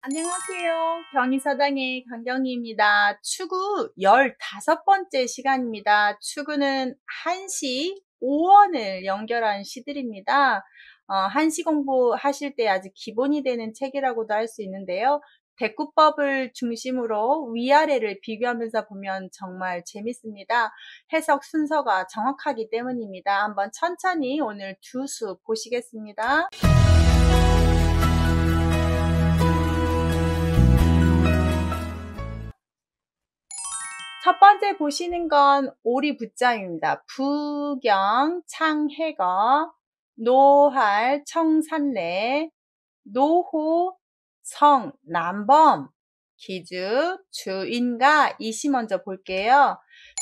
안녕하세요. 경희사당의 강경희입니다. 추구 15번째 시간입니다. 추구는 한시, 오원을 연결한 시들입니다. 한시 공부하실 때 아주 기본이 되는 책이라고도 할 수 있는데요. 대꾸법을 중심으로 위아래를 비교하면서 보면 정말 재밌습니다. 해석 순서가 정확하기 때문입니다. 한번 천천히 오늘 두 수 보시겠습니다. 첫 번째 보시는 건 오리붓자입니다. 부경, 창해거, 노할, 청산래, 노호, 성, 남범, 기주, 주인가, 이시 먼저 볼게요.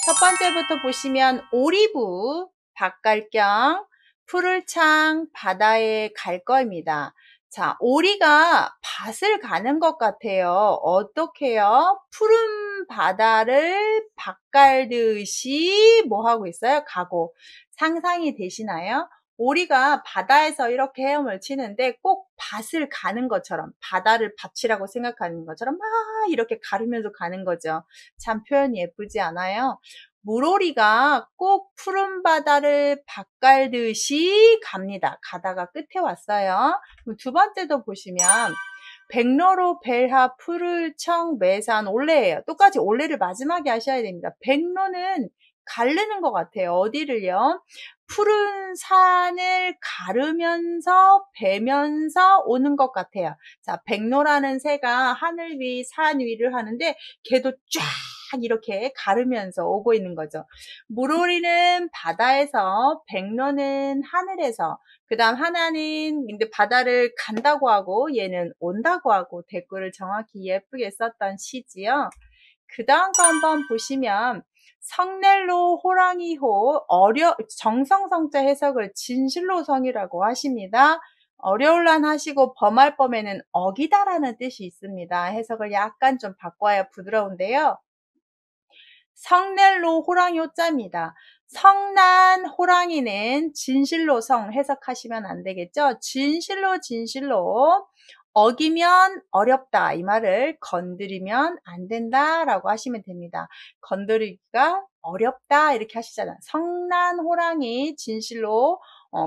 첫 번째부터 보시면 오리부, 박갈경, 푸를 창, 바다에 갈 거입니다. 자, 오리가 밭을 가는 것 같아요. 어떻게 해요? 푸른 바다를 밭갈듯이 뭐 하고 있어요? 가고. 상상이 되시나요? 오리가 바다에서 이렇게 헤엄을 치는데 꼭 밭을 가는 것처럼, 바다를 밭이라고 생각하는 것처럼 막 이렇게 가르면서 가는 거죠. 참 표현이 예쁘지 않아요? 물오리가 꼭 푸른 바다를 밭갈듯이 갑니다. 가다가 끝에 왔어요. 그럼 두 번째도 보시면 백로로 벨하 푸를 청 매산 올레예요. 똑같이 올레를 마지막에 하셔야 됩니다. 백로는 가르는 것 같아요. 어디를요? 푸른 산을 가르면서 베면서 오는 것 같아요. 자, 백로라는 새가 하늘 위, 산 위를 하는데 걔도 쫙 이렇게 가르면서 오고 있는 거죠. 물오리는 바다에서, 백로는 하늘에서, 그 다음 하나는 근데 바다를 간다고 하고 얘는 온다고 하고 댓글을 정확히 예쁘게 썼던 시지요. 그 다음 거 한번 보시면 성넬로 호랑이호 정성성자 해석을 진실로성이라고 하십니다. 어려울란 하시고 범할 범에는 어기다라는 뜻이 있습니다. 해석을 약간 좀 바꿔야 부드러운데요. 성넬로 호랑이 호자입니다. 성난 호랑이는 진실로성 해석하시면 안 되겠죠? 진실로 어기면 어렵다 이 말을 건드리면 안 된다라고 하시면 됩니다. 건드리기가 어렵다 이렇게 하시잖아요. 성난 호랑이 진실로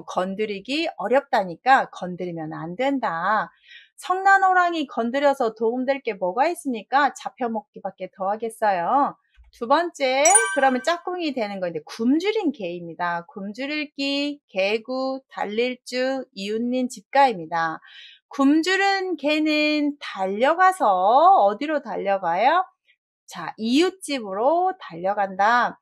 건드리기 어렵다니까 건드리면 안 된다. 성난 호랑이 건드려서 도움될 게 뭐가 있습니까? 잡혀먹기밖에 더 하겠어요. 두 번째, 그러면 짝꿍이 되는 건데 굶주린 개입니다. 굶주릴기, 개구, 달릴주, 이웃님 집가입니다. 굶주린 개는 달려가서 어디로 달려가요? 자, 이웃집으로 달려간다.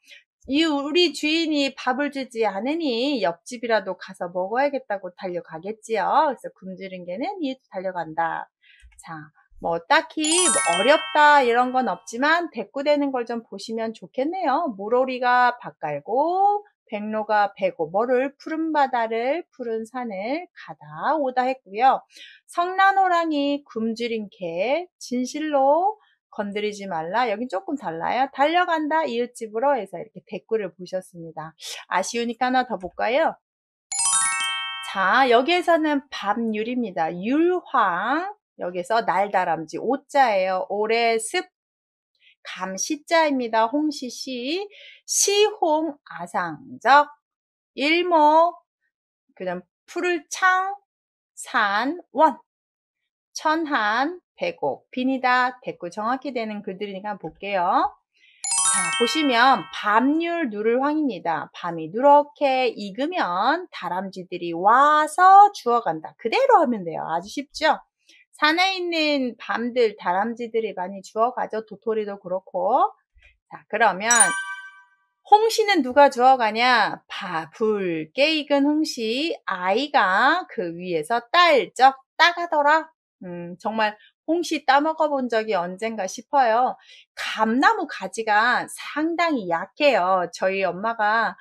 우리 주인이 밥을 주지 않으니 옆집이라도 가서 먹어야겠다고 달려가겠지요. 그래서 굶주린 개는 이웃 달려간다. 자, 뭐 딱히 뭐 어렵다 이런 건 없지만 대꾸되는 걸 좀 보시면 좋겠네요. 물오리가 밭 갈고 백로가 베고 뭐를 푸른 바다를 푸른 산을 가다 오다 했고요. 성난호랑이 굶주린 개 진실로 건드리지 말라. 여긴 조금 달라요. 달려간다 이웃집으로 해서 이렇게 댓글을 보셨습니다. 아쉬우니까 하나 더 볼까요? 자, 여기에서는 밤율입니다. 율황. 여기서 날다람쥐 오자예요. 올해 습 감시자입니다. 홍시시 시홍 아상적 일모 그다음 푸를 창 산원 천한 배곡 빈이다 댓글 정확히 되는 글들이니까 한번 볼게요. 자, 보시면 밤률 누를 황입니다. 밤이 누렇게 익으면 다람쥐들이 와서 주워간다. 그대로 하면 돼요. 아주 쉽죠? 산에 있는 밤들 다람쥐들이 많이 주워가죠. 도토리도 그렇고. 자, 그러면 홍시는 누가 주워가냐? 붉게 익은 홍시 아이가 그 위에서 딸적 따가더라. 정말 홍시 따먹어 본 적이 언젠가 싶어요. 감나무 가지가 상당히 약해요. 저희 엄마가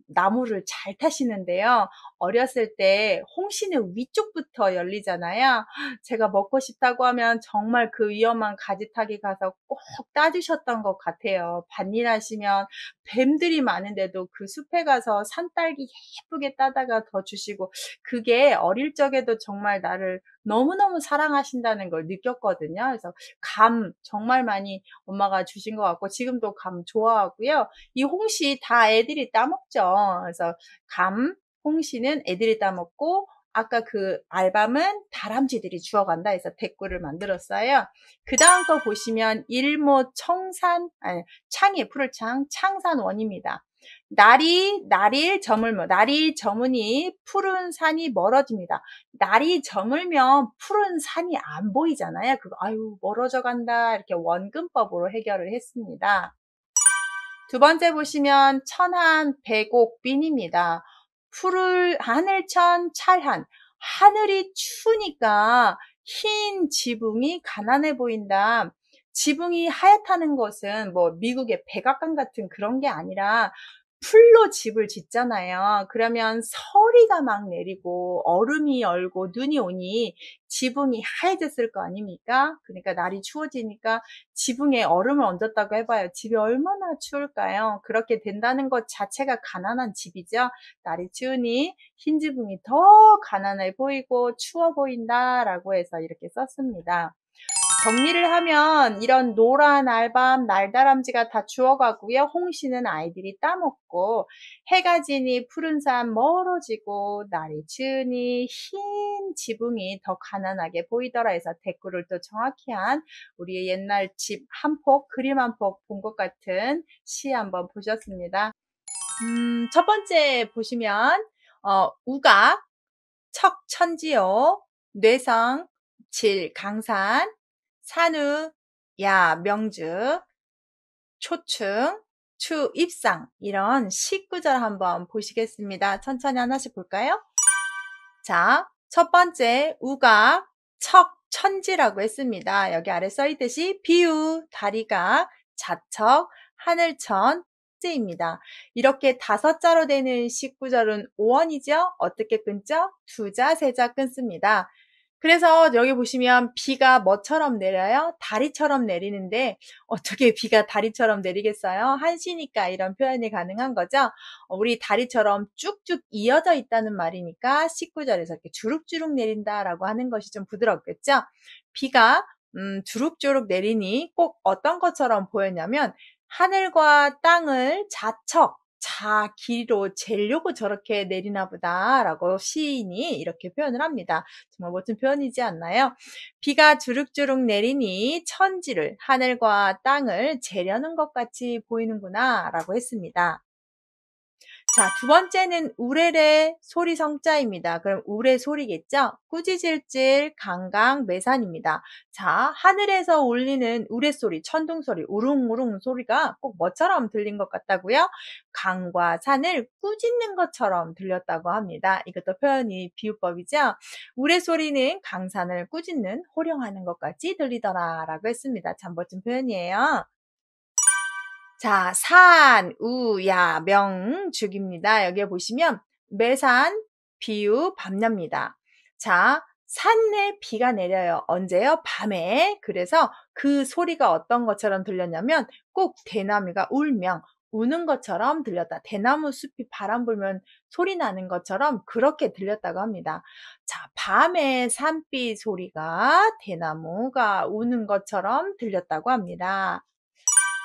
나무를 잘 타시는데요. 어렸을 때 홍시는 위쪽부터 열리잖아요. 제가 먹고 싶다고 하면 정말 그 위험한 가지타기 가서 꼭 따주셨던 것 같아요. 밭일하시면 뱀들이 많은데도 그 숲에 가서 산딸기 예쁘게 따다가 더 주시고, 그게 어릴 적에도 정말 나를 너무너무 사랑하신다는 걸 느꼈거든요. 그래서 감 정말 많이 엄마가 주신 것 같고, 지금도 감 좋아하고요. 이 홍시 다 애들이 따먹죠. 그래서 감, 홍시는 애들이 따먹고, 아까 그 알밤은 다람쥐들이 주워간다 해서 대꾸를 만들었어요. 그 다음 거 보시면 일모 청산, 아니, 창이 푸르창, 창산원입니다. 날이 저물며, 날이 저무니 푸른 산이 멀어집니다. 날이 저물면 푸른 산이 안 보이잖아요. 그거 아유 멀어져 간다 이렇게 원근법으로 해결을 했습니다. 두 번째 보시면 천한 백옥빈입니다. 푸를 하늘천 찰한, 하늘이 추우니까 흰 지붕이 가난해 보인다. 지붕이 하얗다는 것은 뭐 미국의 백악관 같은 그런 게 아니라 풀로 집을 짓잖아요. 그러면 서리가 막 내리고 얼음이 얼고 눈이 오니 지붕이 하얘졌을 거 아닙니까? 그러니까 날이 추워지니까 지붕에 얼음을 얹었다고 해봐요. 집이 얼마나 추울까요? 그렇게 된다는 것 자체가 가난한 집이죠. 날이 추우니 흰 지붕이 더 가난해 보이고 추워 보인다라고 해서 이렇게 썼습니다. 정리를 하면 이런 노란 알밤, 날다람쥐가 다 주워가고요. 홍시는 아이들이 따먹고, 해가 지니 푸른 산 멀어지고, 날이 추우니 흰 지붕이 더 가난하게 보이더라 해서 대꾸를 또 정확히 한 우리의 옛날 집 한 폭, 그림 한 폭 본 것 같은 시 한번 보셨습니다. 첫 번째 보시면 우각, 척천지요, 뇌성, 질, 강산, 산후, 야, 명주, 초충, 추, 입상 이런 19절 한번 보시겠습니다. 천천히 하나씩 볼까요? 자, 첫 번째 우각, 척, 천지라고 했습니다. 여기 아래 써있듯이 비유, 다리가, 자척, 하늘천, 입니다. 이렇게 5자로 되는 19절은 오원이죠. 어떻게 끊죠? 2자, 3자 끊습니다. 그래서 여기 보시면 비가 뭐처럼 내려요? 다리처럼 내리는데 어떻게 비가 다리처럼 내리겠어요? 한시니까 이런 표현이 가능한 거죠. 우리 다리처럼 쭉쭉 이어져 있다는 말이니까 19절에서 이렇게 주룩주룩 내린다라고 하는 것이 좀 부드럽겠죠. 비가 주룩주룩 내리니 꼭 어떤 것처럼 보였냐면 하늘과 땅을 자 길이로 재려고 저렇게 내리나 보다라고 시인이 이렇게 표현을 합니다. 정말 멋진 표현이지 않나요? 비가 주룩주룩 내리니 천지를, 하늘과 땅을 재려는 것 같이 보이는구나 라고 했습니다. 자, 두 번째는 우레레 소리 성자입니다. 그럼 우레 소리겠죠? 꾸지질질 강강 매산입니다. 자, 하늘에서 울리는 우레 소리, 천둥 소리, 우릉우릉 소리가 꼭 뭐처럼 들린 것 같다고요? 강과 산을 꾸짖는 것처럼 들렸다고 합니다. 이것도 표현이 비유법이죠? 우레 소리는 강산을 꾸짖는 호령하는 것 같이 들리더라 라고 했습니다. 참 멋진 표현이에요. 자, 산, 우, 야, 명, 죽입니다. 여기에 보시면 매산, 비유, 밤납니다. 자, 산에 비가 내려요. 언제요? 밤에. 그래서 그 소리가 어떤 것처럼 들렸냐면 꼭 대나무가 울명, 우는 것처럼 들렸다. 대나무 숲이 바람 불면 소리 나는 것처럼 그렇게 들렸다고 합니다. 자, 밤에 산비 소리가 대나무가 우는 것처럼 들렸다고 합니다.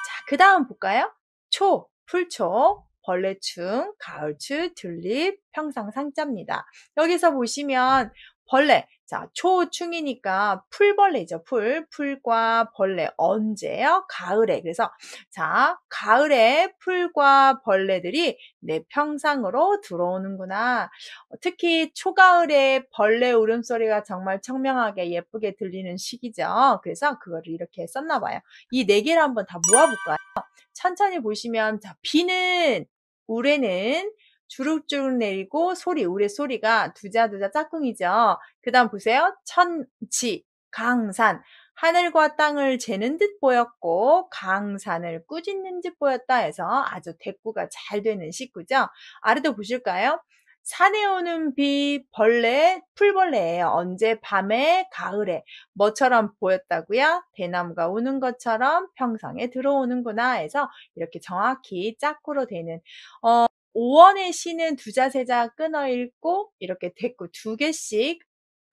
자, 그 다음 볼까요? 초, 풀초, 벌레충, 가을추, 튤립, 평상상자입니다. 여기서 보시면 벌레, 자, 초충이니까 풀벌레죠. 풀과 벌레 언제요? 가을에. 그래서 자, 가을에 풀과 벌레들이 내 평상으로 들어오는구나. 특히 초가을에 벌레 울음소리가 정말 청명하게 예쁘게 들리는 시기죠. 그래서 그거를 이렇게 썼나 봐요. 이 네 개를 한번 다 모아볼까요? 천천히 보시면 자, 비는, 우레는 주룩주룩 내리고 소리, 우레 소리가 두자 짝꿍이죠. 그 다음 보세요. 천지, 강산. 하늘과 땅을 재는 듯 보였고 강산을 꾸짖는 듯 보였다 해서 아주 대꾸가 잘 되는 시구죠. 아래도 보실까요? 산에 오는 비 벌레, 풀벌레예요. 언제? 밤에, 가을에. 뭐처럼 보였다고요? 대나무가 우는 것처럼 평상에 들어오는구나 해서 이렇게 정확히 짝구로 되는 5원의 시는 두자 세자 끊어 읽고 이렇게 대꾸 2개씩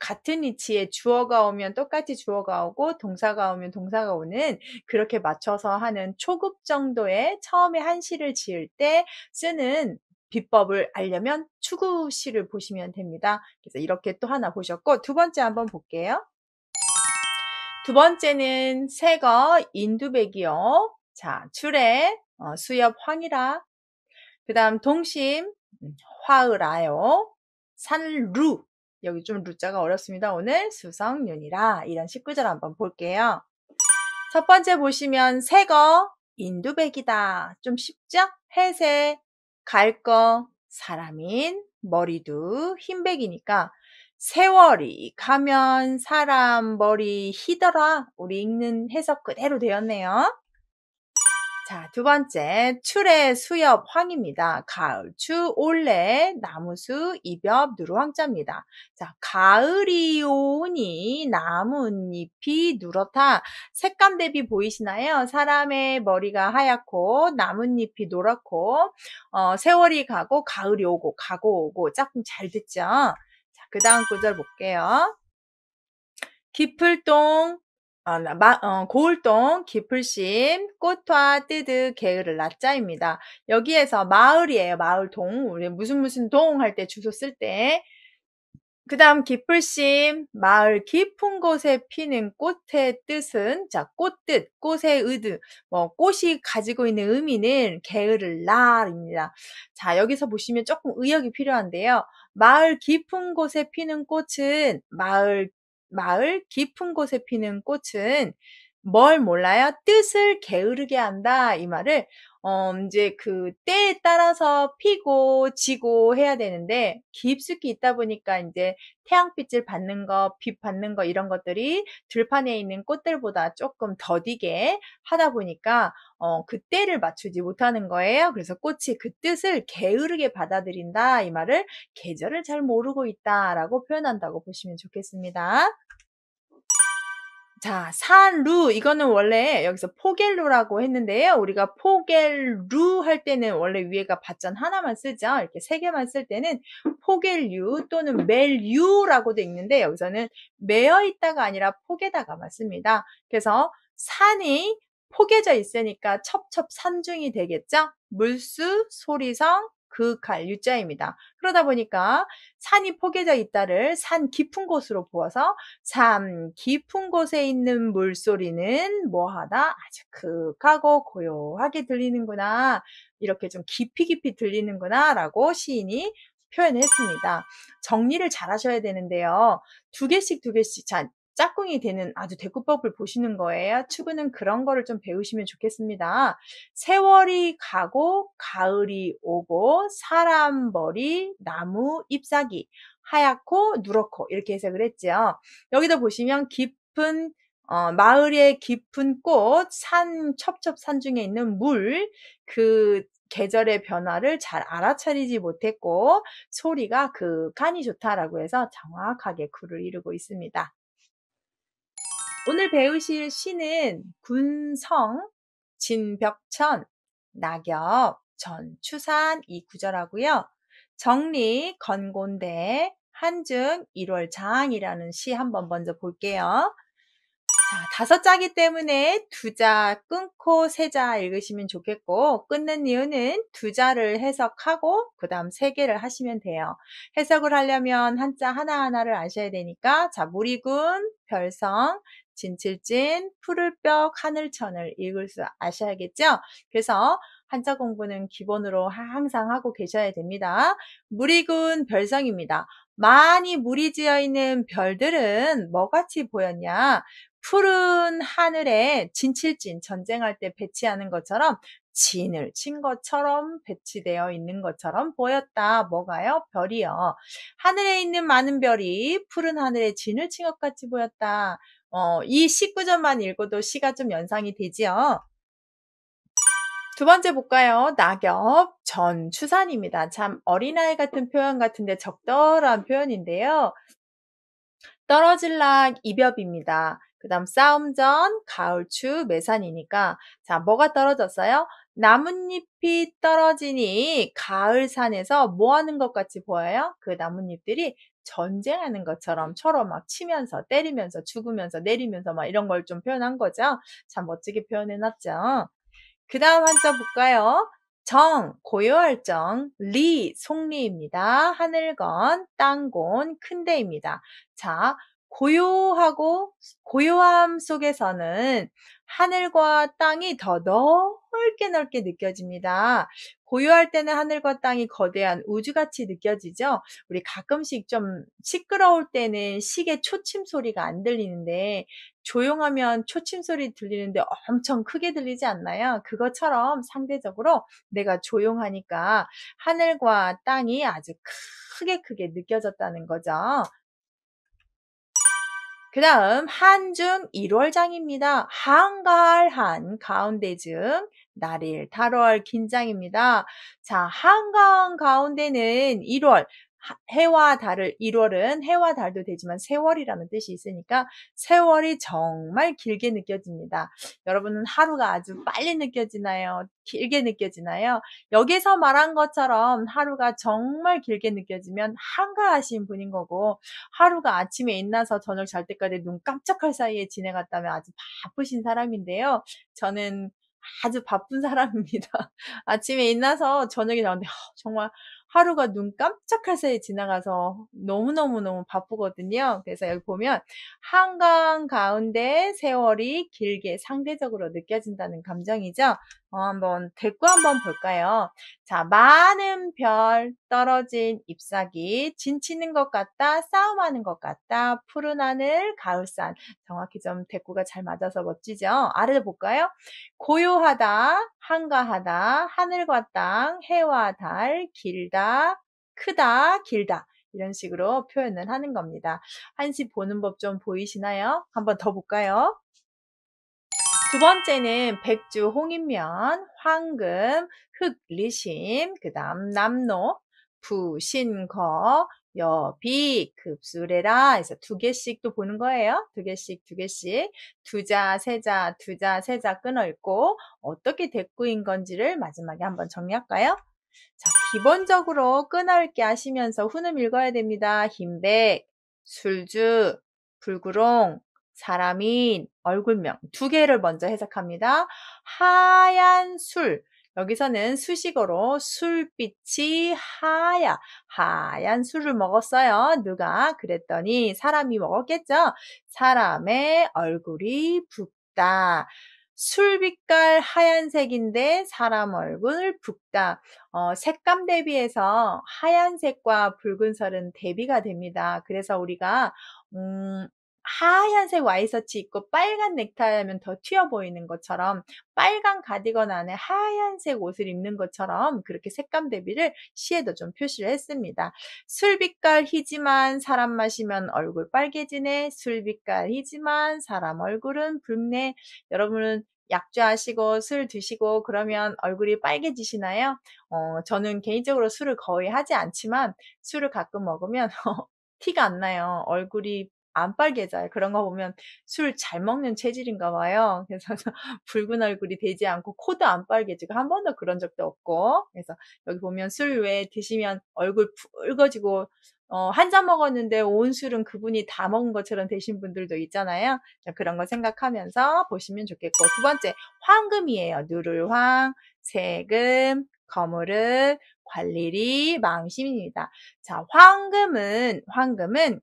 같은 위치에 주어가 오면 똑같이 주어가 오고 동사가 오면 동사가 오는 그렇게 맞춰서 하는 초급 정도의 처음에 한 시를 지을 때 쓰는 비법을 알려면 추구시를 보시면 됩니다. 그래서 이렇게 또 하나 보셨고 두 번째 한번 볼게요. 두 번째는 새거 인두백이요. 자, 출애 수엽 황이라. 그 다음 동심 화으라요. 산루 여기 좀 루자가 어렵습니다. 오늘 수성윤이라 이런 19절 한번 볼게요. 첫 번째 보시면 새거 인두백이다. 좀 쉽죠? 해새 갈거 사람인 머리도 흰백이니까 세월이 가면 사람 머리 희더라. 우리 읽는 해석 그대로 되었네요. 자, 두 번째 출애 수엽 황입니다. 가을 추 올래 나무수 이벽 누르황자입니다. 자, 가을이 오니 나뭇잎이 누렇다. 색감 대비 보이시나요? 사람의 머리가 하얗고 나뭇잎이 노랗고 세월이 가고 가을이 오고 가고 오고 짝꿍 잘 듣죠? 자, 그 다음 구절 볼게요. 기풀동 고울동, 기풀심, 꽃화, 뜨드, 게으를 낮자입니다. 여기에서 마을이에요. 마을동. 우리 무슨 동 할 때 주소 쓸 때. 그 다음 기풀심, 마을 깊은 곳에 피는 꽃의 뜻은, 자, 꽃뜻, 꽃의 의드, 꽃이 가지고 있는 의미는 게으를 날입니다. 자, 여기서 보시면 조금 의역이 필요한데요. 마을 깊은 곳에 피는 꽃은, 마을 깊은 곳에 피는 꽃은 뭘 몰라요? 뜻을 게으르게 한다. 이 말을 이제 그 때에 따라서 피고 지고 해야 되는데 깊숙이 있다 보니까 이제 태양빛을 받는 거, 빛 받는 거 이런 것들이 들판에 있는 꽃들보다 조금 더디게 하다 보니까 그 때를 맞추지 못하는 거예요. 그래서 꽃이 그 뜻을 게으르게 받아들인다. 이 말을 계절을 잘 모르고 있다라고 표현한다고 보시면 좋겠습니다. 자, 산루 이거는 원래 여기서 포겔루라고 했는데요. 우리가 포겔루 할 때는 원래 위에가 받전 하나만 쓰죠. 이렇게 3개만 쓸 때는 포겔류 또는 멜유라고도 읽는데 여기서는 매어 있다가 아니라 포개다가만 씁니다. 그래서 산이 포개져 있으니까 첩첩산중이 되겠죠. 물수, 소리성, 그갈 유자입니다. 그러다 보니까 산이 포개져 있다를 산 깊은 곳으로 보아서 산 깊은 곳에 있는 물소리는 뭐하다? 아주 극하고 고요하게 들리는구나. 이렇게 좀 깊이 들리는구나 라고 시인이 표현했습니다. 정리를 잘 하셔야 되는데요. 2개씩 자, 짝꿍이 되는 아주 대꾸법을 보시는 거예요. 추구는 그런 거를 좀 배우시면 좋겠습니다. 세월이 가고 가을이 오고 사람 머리 나무 잎사귀 하얗고 누렇고 이렇게 해석을 했죠. 여기도 보시면 깊은 마을의 깊은 꽃, 첩첩산 중에 있는 물, 그 계절의 변화를 잘 알아차리지 못했고 소리가 극한이 좋다라고 해서 정확하게 구를 이루고 있습니다. 오늘 배우실 시는 군성, 진벽천, 낙엽, 전추산 이 구절하고요. 정리, 건곤대, 한증, 1월 장이라는 시 한번 먼저 볼게요. 자, 5자기 때문에 2자 끊고 3자 읽으시면 좋겠고 끊는 이유는 2자를 해석하고 그 다음 3개를 하시면 돼요. 해석을 하려면 한자 하나하나를 아셔야 되니까 자, 무리군, 별성, 진칠진, 푸를벽, 하늘천을 읽을 수 아셔야겠죠? 그래서 한자 공부는 기본으로 항상 하고 계셔야 됩니다. 무리군, 별성입니다. 많이 무리지어 있는 별들은 뭐같이 보였냐? 푸른 하늘에 진칠진 전쟁할 때 배치하는 것처럼 진을 친 것처럼 배치되어 있는 것처럼 보였다. 뭐가요? 별이요. 하늘에 있는 많은 별이 푸른 하늘에 진을 친 것 같이 보였다. 이 19점만 읽어도 시가 좀 연상이 되지요. 두 번째 볼까요? 낙엽, 전추산입니다. 참 어린아이 같은 표현 같은데 적절한 표현인데요. 떨어질락 이볏입니다. 그 다음 싸움 전 가을추 매산이니까 자 뭐가 떨어졌어요? 나뭇잎이 떨어지니 가을산에서 뭐 하는 것 같이 보여요? 그 나뭇잎들이 전쟁하는 것처럼 서로 막 치면서 때리면서 죽으면서 내리면서 막 이런 걸 좀 표현한 거죠. 참 멋지게 표현해놨죠. 그 다음 한자 볼까요? 정, 고요할 정, 리, 속리입니다. 하늘건, 땅곤, 큰데입니다. 자, 고요함 속에서는 하늘과 땅이 더 넓게 넓게 느껴집니다. 고요할 때는 하늘과 땅이 거대한 우주같이 느껴지죠? 우리 가끔씩 좀 시끄러울 때는 시계 초침 소리가 안 들리는데 조용하면 초침 소리 들리는데 엄청 크게 들리지 않나요? 그것처럼 상대적으로 내가 조용하니까 하늘과 땅이 아주 크게 느껴졌다는 거죠. 그 다음 한중 1월장입니다. 한가할 한 가운데 중 날일 달월 긴장입니다. 자, 한가한 가운데는 1월 해와 달을 1월은 해와 달도 되지만 세월이라는 뜻이 있으니까 세월이 정말 길게 느껴집니다. 여러분은 하루가 아주 빨리 느껴지나요? 길게 느껴지나요? 여기서 말한 것처럼 하루가 정말 길게 느껴지면 한가하신 분인 거고 하루가 아침에 일어나서 저녁 잘 때까지 눈 깜짝할 사이에 지나갔다면 아주 바쁘신 사람인데요. 저는 아주 바쁜 사람입니다. 아침에 일어나서 저녁에 나오는데 정말 하루가 눈 깜짝할 사이에 지나가서 너무너무 바쁘거든요. 그래서 여기 보면 한강 가운데 세월이 길게 상대적으로 느껴진다는 감정이죠. 한번 대꾸 한번 볼까요? 자, 많은 별, 떨어진 잎사귀, 진치는 것 같다, 싸움하는 것 같다, 푸른 하늘, 가을산. 정확히 좀 대꾸가 잘 맞아서 멋지죠? 아래를 볼까요? 고요하다, 한가하다, 하늘과 땅, 해와 달, 길다, 크다, 길다. 이런 식으로 표현을 하는 겁니다. 한시 보는 법 좀 보이시나요? 한번 더 볼까요? 두 번째는 백주, 홍인면, 황금, 흑, 리심, 그 다음 남노, 부, 신, 거, 여, 비, 급수레라 해서 두 개씩 또 보는 거예요. 두 개씩. 두자, 세자 끊어 읽고 어떻게 대꾸인 건지를 마지막에 한번 정리할까요? 자, 기본적으로 끊어읽기 하시면서 훈음 읽어야 됩니다. 흰백, 술주, 불구롱, 사람인, 얼굴명 두 개를 먼저 해석합니다. 하얀 술, 여기서는 수식어로 술빛이 하얀 술을 먹었어요. 누가? 그랬더니 사람이 먹었겠죠? 사람의 얼굴이 붓다. 술빛깔 하얀색인데 사람 얼굴 붓다. 색감 대비해서 하얀색과 붉은설은 대비가 됩니다. 그래서 우리가 하얀색 와이셔츠 입고 빨간 넥타이 하면 더 튀어 보이는 것처럼 빨간 가디건 안에 하얀색 옷을 입는 것처럼 그렇게 색감 대비를 시에도 좀 표시를 했습니다. 술빛깔 희지만 사람 마시면 얼굴 빨개지네. 술빛깔 희지만 사람 얼굴은 붉네. 여러분은 약주하시고 술 드시고 그러면 얼굴이 빨개지시나요? 저는 개인적으로 술을 거의 하지 않지만 술을 가끔 먹으면 티가 안 나요. 얼굴이 안 빨개져요. 그런 거 보면 술 잘 먹는 체질인가 봐요. 그래서 붉은 얼굴이 되지 않고 코도 안 빨개지고 한 번도 그런 적도 없고 그래서 여기 보면 술 왜 드시면 얼굴 붉어지고 한 잔 먹었는데 온 술은 그분이 다 먹은 것처럼 되신 분들도 있잖아요. 그런 거 생각하면서 보시면 좋겠고 두 번째 황금이에요. 누를황, 세금, 거무르, 관리리, 마음심입니다. 자, 황금은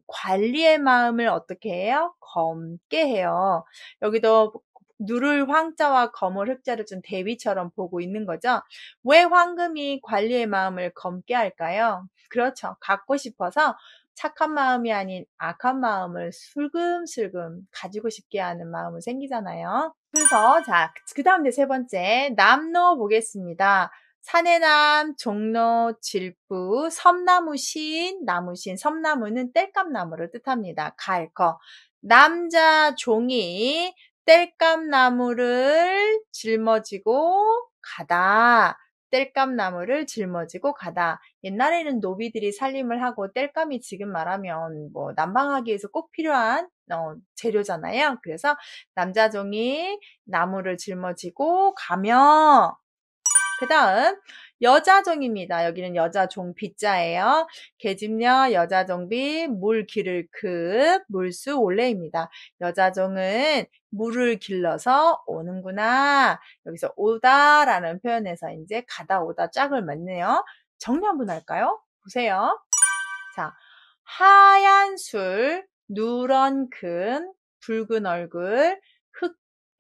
관리의 마음을 어떻게 해요? 검게 해요. 여기도 누를 황자와 검을 흑자를 좀 대비처럼 보고 있는 거죠. 왜 황금이 관리의 마음을 검게 할까요? 그렇죠. 갖고 싶어서 착한 마음이 아닌 악한 마음을 슬금슬금 가지고 싶게 하는 마음은 생기잖아요. 그래서 자, 그 다음 세 번째 남노 보겠습니다. 산해남, 종로, 질부, 섬나무신, 나무신, 섬나무는 땔감나무를 뜻합니다. 갈거. 남자 종이 땔감나무를 짊어지고 가다. 땔감나무를 짊어지고 가다. 옛날에는 노비들이 살림을 하고 땔감이 지금 말하면 뭐 난방하기 위해서 꼭 필요한 재료잖아요. 그래서 남자 종이 나무를 짊어지고 가며 그 다음 여자종입니다. 여기는 여자종 비자예요. 계집녀 여자종비 물 기를 급 물수 올레입니다. 여자종은 물을 길러서 오는구나. 여기서 오다라는 표현에서 이제 가다 오다 짝을 맞네요. 정리 한번 할까요? 보세요. 자, 하얀 술, 누런 근, 붉은 얼굴,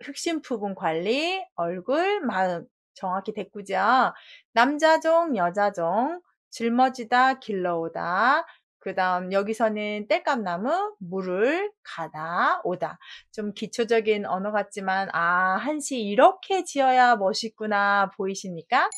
흑심 부분 관리, 얼굴, 마음. 정확히 됐구죠. 남자종, 여자종, 짊어지다, 길러오다. 그 다음 여기서는 땔감나무, 물을 가다, 오다. 좀 기초적인 언어 같지만 한시 이렇게 지어야 멋있구나 보이십니까?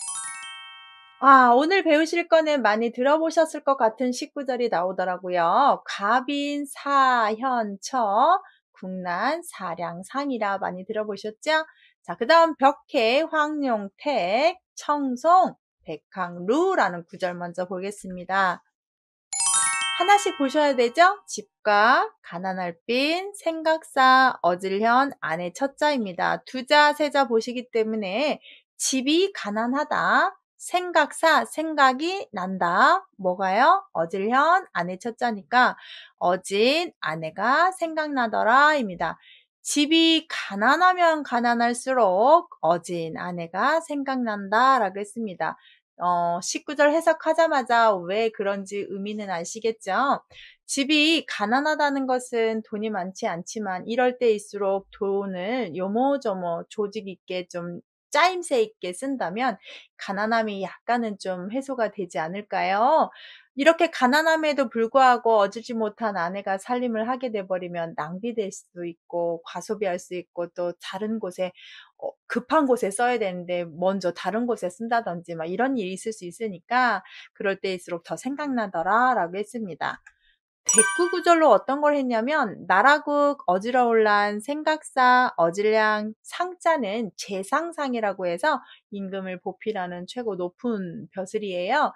오늘 배우실 거는 많이 들어보셨을 것 같은 식구절이 나오더라고요. 갑인, 사, 현, 처, 국난, 사량, 상이라 많이 들어보셨죠? 자, 그 다음 벽해, 황룡, 택, 청송, 백항, 루라는 구절 먼저 보겠습니다. 하나씩 보셔야 되죠? 집가, 가난할 빈, 생각사, 어질현, 아내 첫자입니다. 두자, 세자 보시기 때문에 집이 가난하다. 생각사, 생각이 난다. 뭐가요? 어질현, 아내 첫자니까 어진, 아내가 생각나더라 입니다. 집이 가난하면 가난할수록 어진 아내가 생각난다 라고 했습니다. 19절 해석하자마자 왜 그런지 의미는 아시겠죠? 집이 가난하다는 것은 돈이 많지 않지만 이럴 때일수록 돈을 요모조모 조직 있게 좀 짜임새 있게 쓴다면 가난함이 약간은 좀 해소가 되지 않을까요? 이렇게 가난함에도 불구하고 얻지 못한 아내가 살림을 하게 돼버리면 낭비될 수도 있고 과소비할 수 있고 또 다른 곳에 급한 곳에 써야 되는데 먼저 다른 곳에 쓴다든지 막 이런 일이 있을 수 있으니까 그럴 때일수록 더 생각나더라 라고 했습니다. 대구 구절로 어떤 걸 했냐면 나라국 어지러울란 생각사 어질량 상자는 재상상이라고 해서 임금을 보필하는 최고 높은 벼슬이에요.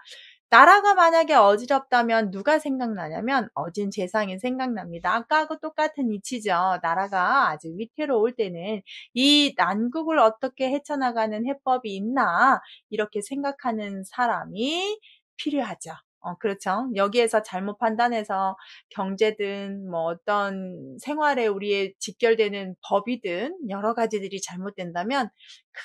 나라가 만약에 어지럽다면 누가 생각나냐면 어진 재상이 생각납니다. 아까하고 똑같은 이치죠. 나라가 아주 위태로울 때는 이 난국을 어떻게 헤쳐나가는 해법이 있나 이렇게 생각하는 사람이 필요하죠. 그렇죠. 여기에서 잘못 판단해서 경제든 뭐 어떤 생활에 우리의 직결되는 법이든 여러 가지들이 잘못된다면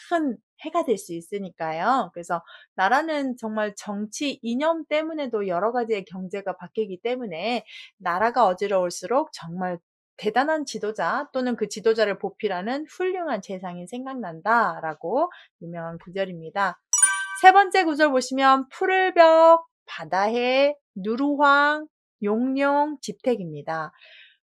큰 해가 될 수 있으니까요. 그래서 나라는 정말 정치 이념 때문에도 여러 가지의 경제가 바뀌기 때문에 나라가 어지러울수록 정말 대단한 지도자 또는 그 지도자를 보필하는 훌륭한 재상이 생각난다라고 유명한 구절입니다. 세 번째 구절 보시면 푸를 벽, 바다해, 누루황, 용룡, 집택입니다.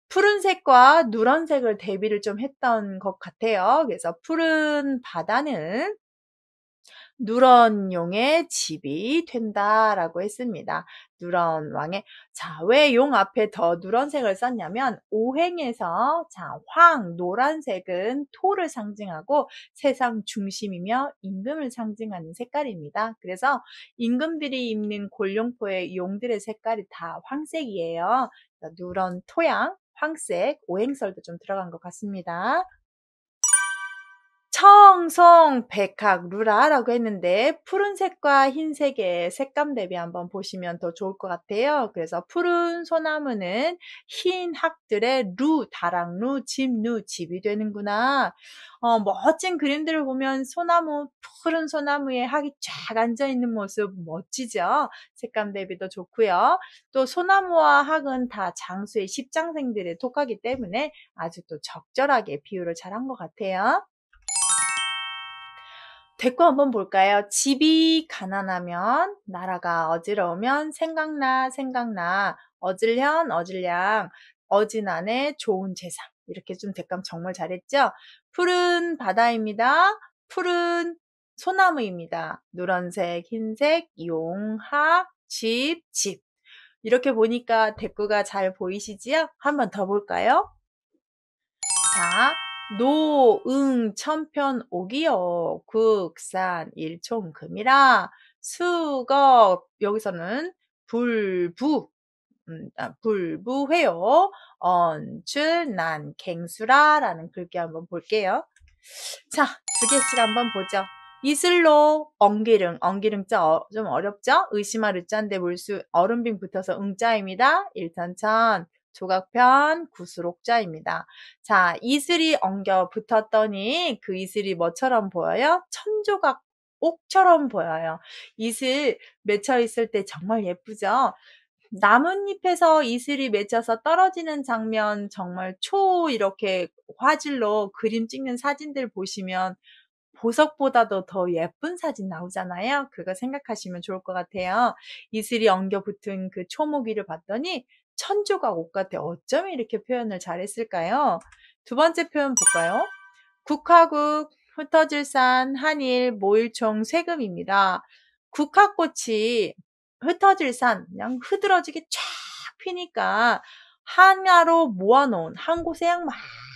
푸른색과 누런색을 대비를 좀 했던 것 같아요. 그래서 푸른 바다는 누런용의 집이 된다라고 했습니다. 누런왕의 왜 용 앞에 더 누런색을 썼냐면 오행에서 노란색은 토를 상징하고 세상 중심이며 임금을 상징하는 색깔입니다. 그래서 임금들이 입는 골룡포의 용들의 색깔이 다 황색이에요. 누런 토양, 황색, 오행설도 좀 들어간 것 같습니다. 청송, 백학, 루라라고 했는데 푸른색과 흰색의 색감 대비 한번 보시면 더 좋을 것 같아요. 그래서 푸른 소나무는 흰 학들의 다랑루, 집루, 집이 되는구나. 멋진 그림들을 보면 푸른 소나무에 학이 쫙 앉아있는 모습 멋지죠? 색감 대비도 좋고요. 또 소나무와 학은 다 장수의 십장생들의 독하기 때문에 아주 또 적절하게 비유를 잘한 것 같아요. 대꾸 한번 볼까요? 집이 가난하면 나라가 어지러우면 생각나 어질현 어질량 어진 아내 좋은 재산 이렇게 좀 대감 정말 잘했죠? 푸른 바다입니다. 푸른 소나무입니다. 노란색 흰색 용학 집 이렇게 보니까 대꾸가 잘 보이시지요? 한번 더 볼까요? 자, 노응 천편옥이요. 국산 일총금이라 수거 여기서는 불부 불부회요. 언출 갱수라라는 글귀 한번 볼게요. 자, 두 개씩 한번 보죠. 이슬로 엉기릉자 좀 어렵죠? 의심할 의자인데 물수 얼음빙 붙어서 응자입니다. 일탄천 조각편 구수록자입니다. 자, 이슬이 엉겨 붙었더니 그 이슬이 뭐처럼 보여요? 천조각 옥처럼 보여요. 이슬 맺혀 있을 때 정말 예쁘죠? 나뭇잎에서 이슬이 맺혀서 떨어지는 장면 정말 이렇게 화질로 그림 찍는 사진들 보시면 보석보다도 더 예쁜 사진 나오잖아요. 그거 생각하시면 좋을 것 같아요. 이슬이 엉겨 붙은 그 초목이를 봤더니 천조각 옷 같아. 어쩜 이렇게 표현을 잘했을까요? 두 번째 표현 볼까요? 국화국, 흩어질 산, 한일, 모일총, 세금입니다. 국화꽃이 흩어질 산, 그냥 흐드러지게 쫙 피니까 하나로 모아놓은, 한 곳에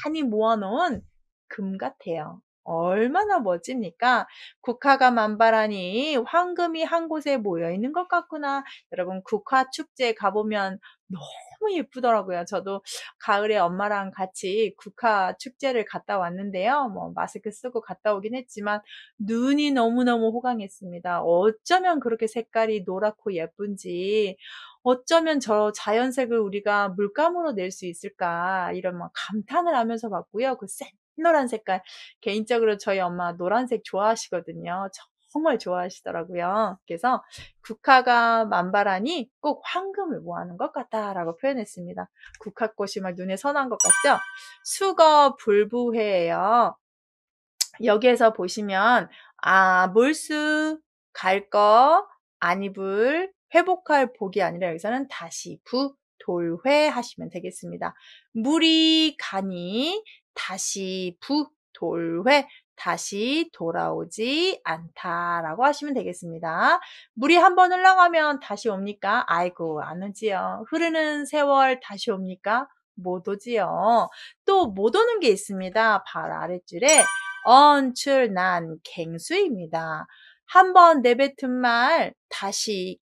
많이 모아놓은 금 같아요. 얼마나 멋집니까? 국화가 만발하니 황금이 한 곳에 모여 있는 것 같구나. 여러분, 국화 축제 가보면 너무 예쁘더라고요. 저도 가을에 엄마랑 같이 국화 축제를 갔다 왔는데요. 뭐 마스크 쓰고 갔다 오긴 했지만 눈이 너무너무 호강했습니다. 어쩌면 그렇게 색깔이 노랗고 예쁜지, 어쩌면 저 자연색을 우리가 물감으로 낼 수 있을까, 이런 막 감탄을 하면서 봤고요. 그 샛노란 색깔, 개인적으로 저희 엄마 노란색 좋아하시거든요. 정말 좋아하시더라고요. 그래서 국화가 만발하니 꼭 황금을 모아놓은 것 같다라고 표현했습니다. 국화꽃이 막 눈에 선한 것 같죠? 수거 불부회예요. 여기에서 보시면 몰수, 갈 거, 아니불, 회복할 복이 아니라 여기서는 다시 돌회 하시면 되겠습니다. 물이 가니 다시 돌회, 다시 돌아오지 않다라고 하시면 되겠습니다. 물이 한번 흘러가면 다시 옵니까? 아이고, 안 오지요. 흐르는 세월 다시 옵니까? 못 오지요. 또 못 오는 게 있습니다. 바로 아랫줄에 언출 갱수입니다. 한번 내뱉은 말 다시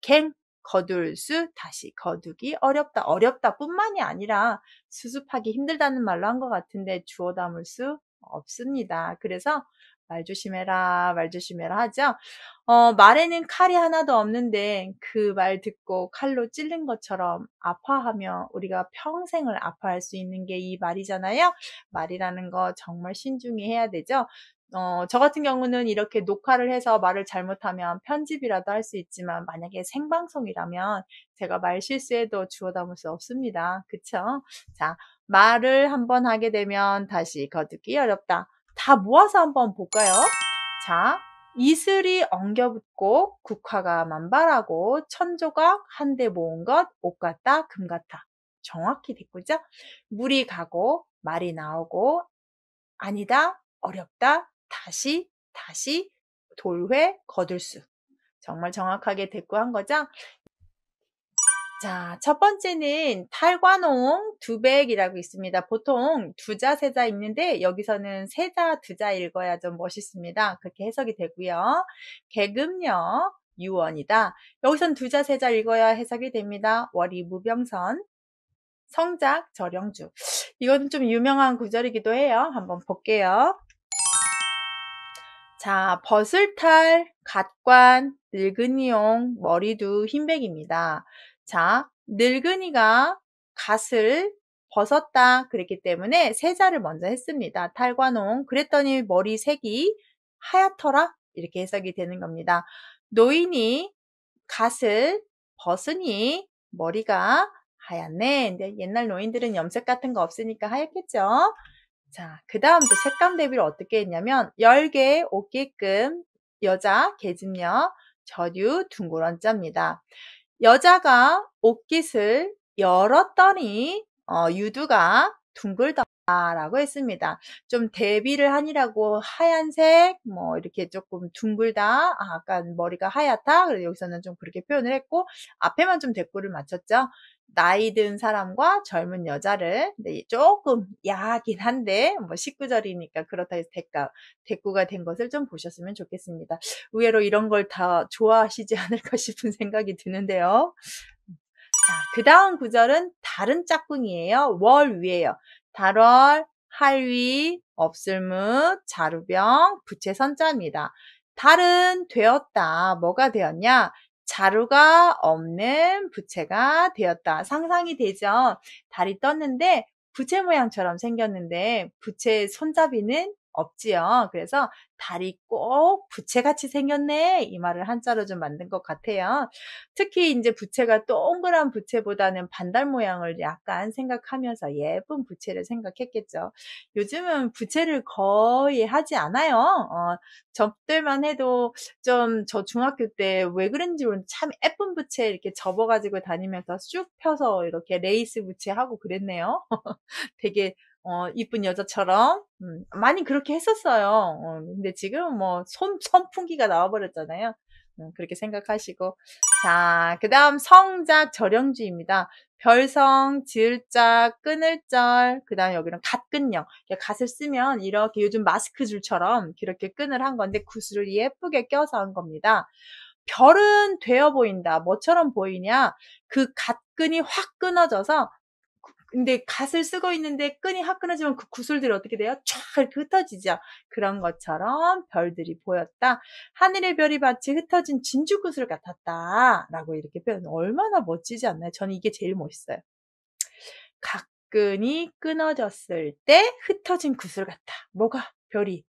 거둘 수, 다시 거두기 어렵다. 어렵다 뿐만이 아니라 수습하기 힘들다는 말로 한 것 같은데 주워 담을 수 없습니다. 그래서 말 조심해라, 말 조심해라 하죠. 말에는 칼이 하나도 없는데 그 말 듣고 칼로 찔린 것처럼 아파하며 우리가 평생을 아파할 수 있는 게 이 말이잖아요. 말이라는 거 정말 신중히 해야 되죠. 저 같은 경우는 이렇게 녹화를 해서 말을 잘못하면 편집이라도 할 수 있지만 만약에 생방송이라면 제가 말 실수해도 주워 담을 수 없습니다. 그쵸? 자, 말을 한번 하게 되면 다시 거두기 어렵다. 다 모아서 한번 볼까요? 자, 이슬이 엉겨붙고 국화가 만발하고 천조각 한데 모은 것 옷 같다 금 같다. 정확히 됐고죠? 물이 가고 말이 나오고 아니다 어렵다 다시 돌회 거둘 수. 정말 정확하게 대꾸한 거죠? 자, 첫 번째는 탈관홍 두백이라고 있습니다. 보통 두자, 세자 읽는데 여기서는 세자, 두자 읽어야 좀 멋있습니다. 그렇게 해석이 되고요. 계급녀 유언이다. 여기선 두자, 세자 읽어야 해석이 됩니다. 월이 무병선. 성작 절영주. 이거는 좀 유명한 구절이기도 해요. 한번 볼게요. 자, 벗을탈, 갓관, 늙은이용, 머리두, 흰백입니다. 자, 늙은이가 갓을 벗었다 그랬기 때문에 세자를 먼저 했습니다. 탈관홍. 그랬더니 머리 색이 하얗더라 이렇게 해석이 되는 겁니다. 노인이 갓을 벗으니 머리가 하얗네. 근데 옛날 노인들은 염색 같은 거 없으니까 하얗겠죠. 자, 그 다음 또 색감 대비를 어떻게 했냐면 열개 옷게끔 여자 계집녀 저류 둥그런자입니다. 여자가 옷깃을 열었더니 유두가 둥글더 라고 했습니다. 좀 대비를 하니라고 하얀색, 뭐 이렇게 조금 둥글다, 약간 머리가 하얗다. 그래서 여기서는 좀 그렇게 표현을 했고 앞에만 좀 대꾸를 맞췄죠. 나이 든 사람과 젊은 여자를, 근데 조금 야하긴 한데 뭐 19절이니까 그렇다 해서 대꾸가 된 것을 좀 보셨으면 좋겠습니다. 의외로 이런 걸 다 좋아하시지 않을까 싶은 생각이 드는데요. 자, 그 다음 구절은 다른 짝꿍이에요. 월 위에요. 달월, 할위, 없을무, 자루병, 부채 선자입니다. 달은 되었다. 뭐가 되었냐? 자루가 없는 부채가 되었다. 상상이 되죠? 달이 떴는데 부채 모양처럼 생겼는데 부채 손잡이는 없지요. 그래서 달이 꼭 부채같이 생겼네. 이 말을 한자로 좀 만든 것 같아요. 특히 이제 부채가 동그란 부채보다는 반달 모양을 약간 생각하면서 예쁜 부채를 생각했겠죠. 요즘은 부채를 거의 하지 않아요. 접들만 해도 좀 저 중학교 때 왜 그런지 모르겠는데 참 예쁜 부채 이렇게 접어가지고 다니면서 쭉 펴서 이렇게 레이스 부채 하고 그랬네요. 되게 이쁜 여자처럼 많이 그렇게 했었어요. 근데 지금은 뭐 선풍기가 나와버렸잖아요. 그렇게 생각하시고 자, 그 다음 성작 절영주의입니다. 별성, 지을자, 끊을절, 그 다음 여기는 갓끈형. 갓을 쓰면 이렇게 요즘 마스크 줄처럼 이렇게 끈을 한 건데 구슬을 예쁘게 껴서 한 겁니다. 별은 되어 보인다. 뭐처럼 보이냐? 그 갓끈이 확 끊어져서 근데 갓을 쓰고 있는데 끈이 확 끊어지면 그 구슬들이 어떻게 돼요? 쫙 이렇게 흩어지죠. 그런 것처럼 별들이 보였다. 하늘의 별이 마치 흩어진 진주구슬 같았다. 라고 이렇게 표현. 얼마나 멋지지 않나요? 저는 이게 제일 멋있어요. 갓끈이 끊어졌을 때 흩어진 구슬 같다. 뭐가? 별이.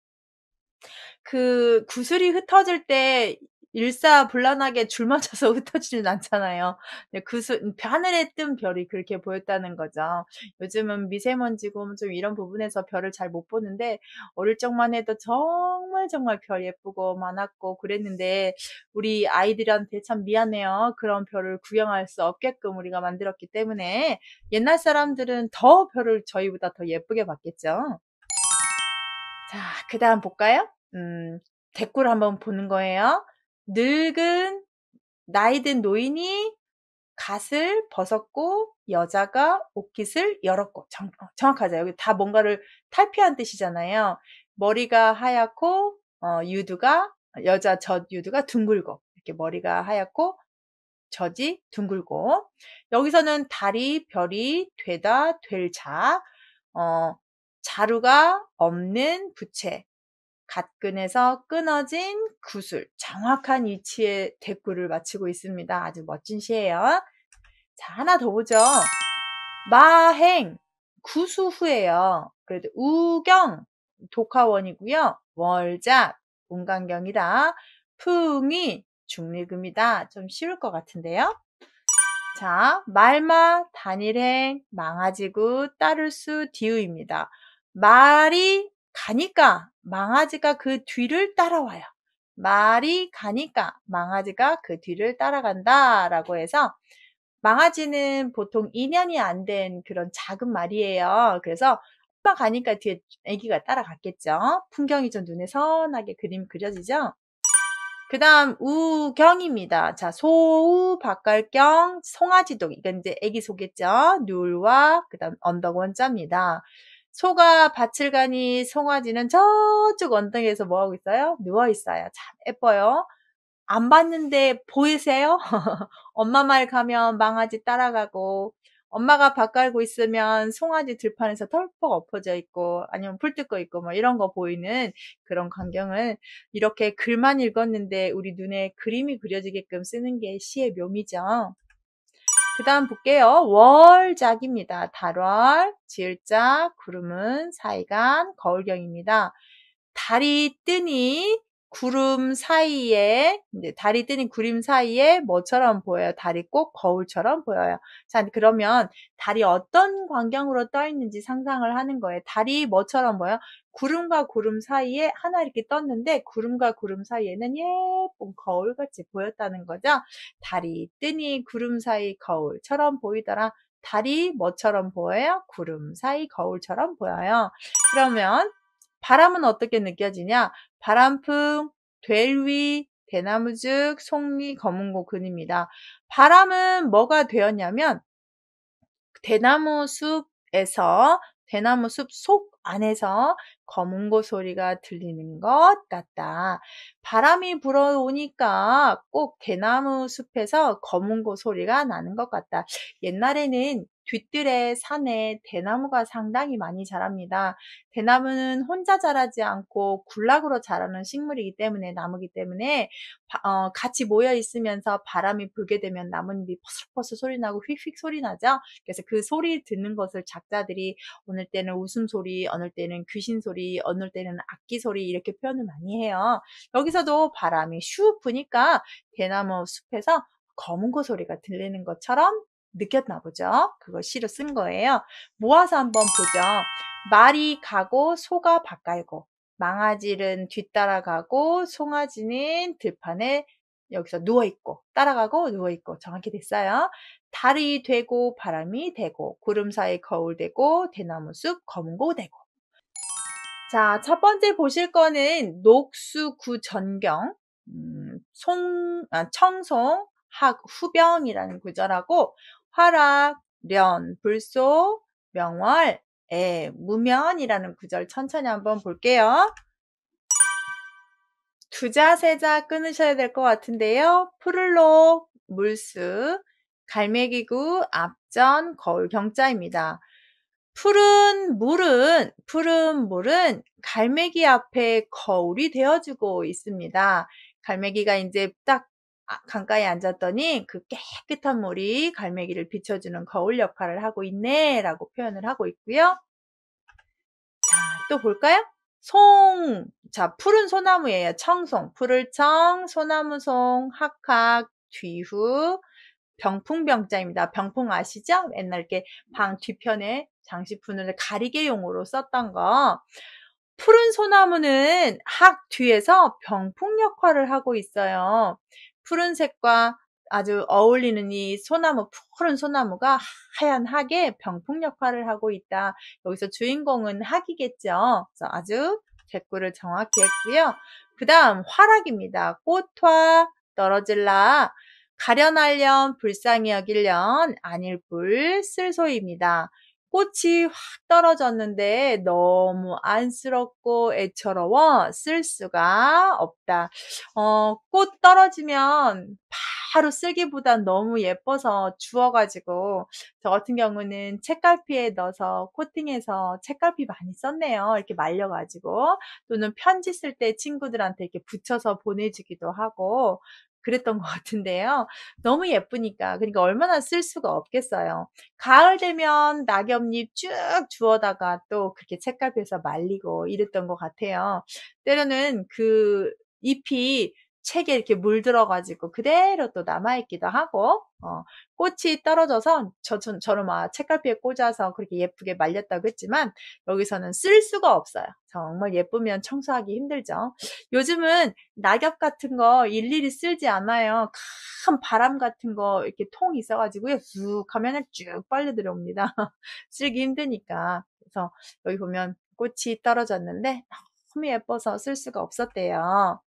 그 구슬이 흩어질 때 일사불란하게 줄 맞춰서 흩어지진 않잖아요. 하늘에 뜬 별이 그렇게 보였다는 거죠. 요즘은 미세먼지고 좀 이런 부분에서 별을 잘 못 보는데 어릴 적만 해도 정말 정말 별 예쁘고 많았고 그랬는데 우리 아이들한테 참 미안해요. 그런 별을 구경할 수 없게끔 우리가 만들었기 때문에 옛날 사람들은 더 별을 저희보다 더 예쁘게 봤겠죠. 자, 그 다음 볼까요? 대꾸를 한번 보는 거예요. 늙은 나이 든 노인이 갓을 벗었고 여자가 옷깃을 열었고 정확하죠. 여기 다 뭔가를 탈피한 뜻이잖아요. 머리가 하얗고 여자 젖 유두가 둥글고 이렇게 머리가 하얗고 젖이 둥글고 여기서는 달이 별이 되다 될자 자루가 없는 부채 갓끈에서 끊어진 구슬 정확한 위치에 대꾸를 마치고 있습니다. 아주 멋진 시예요. 자, 하나 더 보죠. 마행 구수후예요. 그래도 우경 독화원이고요. 월작 운강경이다. 풍이 중리금이다. 좀 쉬울 것 같은데요. 자, 말마 단일행 망아지구 따를수 디우입니다. 말이 가니까 망아지가 그 뒤를 따라와요. 말이 가니까 망아지가 그 뒤를 따라간다 라고 해서 망아지는 보통 2년이 안 된 그런 작은 말이에요. 그래서 엄마 가니까 뒤에 아기가 따라갔겠죠. 풍경이 좀 눈에 선하게 그림 그려지죠. 그 다음 우경입니다. 자, 소우, 박갈경, 송아지독. 이건 이제 애기 소겠죠. 률와 그 다음 언덕 원자입니다. 소가 밭을 가니 송아지는 저쪽 언덕에서 뭐하고 있어요? 누워있어요. 참 예뻐요. 안 봤는데 보이세요? 엄마 말 가면 망아지 따라가고 엄마가 밥 갈고 있으면 송아지 들판에서 털썩 엎어져 있고 아니면 풀 뜯고 있고 뭐 이런 거 보이는 그런 광경을 이렇게 글만 읽었는데 우리 눈에 그림이 그려지게끔 쓰는 게 시의 묘미죠. 그 다음 볼게요. 월작입니다. 달월, 지을작, 구름은 사이간, 거울경입니다. 달이 뜨니 구름 사이에 이제 달이 뜨니 구름 사이에 뭐처럼 보여요? 달이 꼭 거울처럼 보여요. 자, 그러면 달이 어떤 광경으로 떠 있는지 상상을 하는 거예요. 달이 뭐처럼 보여? 구름과 구름 사이에 하나 이렇게 떴는데 구름과 구름 사이에는 예쁜 거울같이 보였다는 거죠. 달이 뜨니 구름 사이 거울처럼 보이더라. 달이 뭐처럼 보여요? 구름 사이 거울처럼 보여요. 그러면 바람은 어떻게 느껴지냐? 바람풍, 될위, 대나무죽, 송리, 검은고 근입니다. 바람은 뭐가 되었냐면 대나무 숲에서 대나무 숲 속 안에서 검은고 소리가 들리는 것 같다. 바람이 불어오니까 꼭 대나무 숲에서 검은고 소리가 나는 것 같다. 옛날에는 뒤뜰에 산에 대나무가 상당히 많이 자랍니다. 대나무는 혼자 자라지 않고 군락으로 자라는 식물이기 때문에 나무기 때문에 같이 모여 있으면서 바람이 불게 되면 나뭇잎이 퍼슬퍼슬 소리 나고 휙휙 소리 나죠. 그래서 그 소리 듣는 것을 작자들이 어느 때는 웃음소리, 어느 때는 귀신소리, 어느 때는 악기소리 이렇게 표현을 많이 해요. 여기서도 바람이 슉 부니까 대나무 숲에서 검은고 소리가 들리는 것처럼 느꼈나 보죠. 그걸 시로 쓴 거예요. 모아서 한번 보죠. 말이 가고 소가 밭갈고 망아지는 뒤따라가고 송아지는 들판에 여기서 누워있고 따라가고 누워있고 정확히 됐어요. 달이 되고 바람이 되고 구름 사이 거울 되고 대나무숲 검은고 되고. 자, 첫 번째 보실 거는 녹수구 전경 청송 학 후병이라는 구절하고 화락 련 불소 명월 애 무면이라는 구절 천천히 한번 볼게요. 두자 세자 끊으셔야 될 것 같은데요. 푸를록 물수 갈매기구 앞전 거울 경자입니다. 푸른 물은 갈매기 앞에 거울이 되어주고 있습니다. 갈매기가 이제 딱 강가에 앉았더니 그 깨끗한 물이 갈매기를 비춰주는 거울 역할을 하고 있네 라고 표현을 하고 있고요. 자, 또 볼까요? 자, 푸른 소나무예요. 청송, 푸를청, 소나무송, 학학, 뒤후, 병풍병자입니다. 병풍 아시죠? 옛날 이렇게 방 뒤편에 장식품을 가리개용으로 썼던 거. 푸른 소나무는 학 뒤에서 병풍 역할을 하고 있어요. 푸른색과 아주 어울리는 이 소나무, 푸른 소나무가 하얀 학에 병풍 역할을 하고 있다. 여기서 주인공은 학이겠죠. 그래서 아주 댓글을 정확히 했고요. 그 다음 화락입니다. 꽃화 떨어질라 가련하련 불쌍히 여길련 아닐불 쓸소입니다. 꽃이 확 떨어졌는데 너무 안쓰럽고 애처로워 쓸 수가 없다. 꽃 떨어지면 바로 쓸기보단 너무 예뻐서 주워가지고 저 같은 경우는 책갈피에 넣어서 코팅해서 책갈피 많이 썼네요. 이렇게 말려가지고 또는 편지 쓸 때 친구들한테 이렇게 붙여서 보내주기도 하고 그랬던 것 같은데요. 너무 예쁘니까 그러니까 얼마나 쓸 수가 없겠어요. 가을 되면 낙엽잎 쭉 주워다가 또 그렇게 책갈피에서 말리고 이랬던 것 같아요. 때로는 그 잎이 책에 이렇게 물들어가지고 그대로 또 남아있기도 하고, 꽃이 떨어져서 저는 막 책갈피에 꽂아서 그렇게 예쁘게 말렸다고 했지만, 여기서는 쓸 수가 없어요. 정말 예쁘면 청소하기 힘들죠. 요즘은 낙엽 같은 거 일일이 쓸지 않아요. 큰 바람 같은 거 이렇게 통 있어가지고요. 쑥 하면은 쭉 빨려 들어옵니다. 쓸기 힘드니까. 그래서 여기 보면 꽃이 떨어졌는데 너무 예뻐서 쓸 수가 없었대요.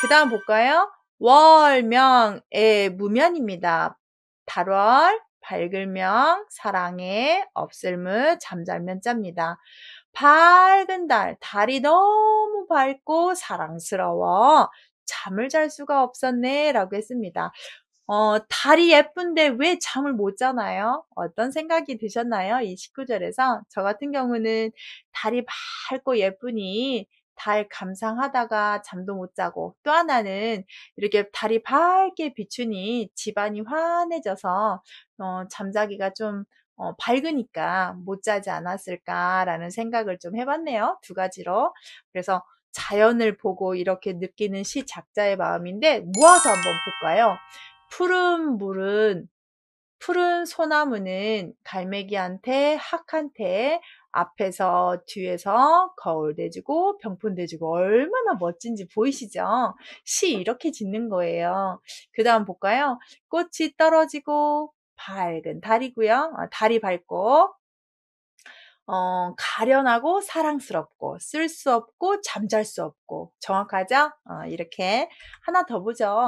그 다음 볼까요? 월, 명, 애, 무면입니다. 달월, 밝을명, 사랑해, 없을무, 잠잘면 짭니다. 밝은 달이 너무 밝고 사랑스러워. 잠을 잘 수가 없었네 라고 했습니다. 달이 예쁜데 왜 잠을 못 자나요? 어떤 생각이 드셨나요? 이 19절에서 저 같은 경우는 달이 밝고 예쁘니 달 감상하다가 잠도 못 자고 또 하나는 이렇게 달이 밝게 비추니 집안이 환해져서 잠자기가 좀 밝으니까 못 자지 않았을까라는 생각을 좀 해봤네요. 두 가지로. 그래서 자연을 보고 이렇게 느끼는 시 작자의 마음인데 모아서 한번 볼까요? 푸른 소나무는 갈매기한테 학한테 앞에서 뒤에서 거울 대주고 병풍 대주고 얼마나 멋진지 보이시죠? 시 이렇게 짓는 거예요. 그 다음 볼까요? 꽃이 떨어지고 밝은 달이고요. 달이 밝고 가련하고 사랑스럽고 쓸 수 없고 잠잘 수 없고 정확하죠? 이렇게 하나 더 보죠.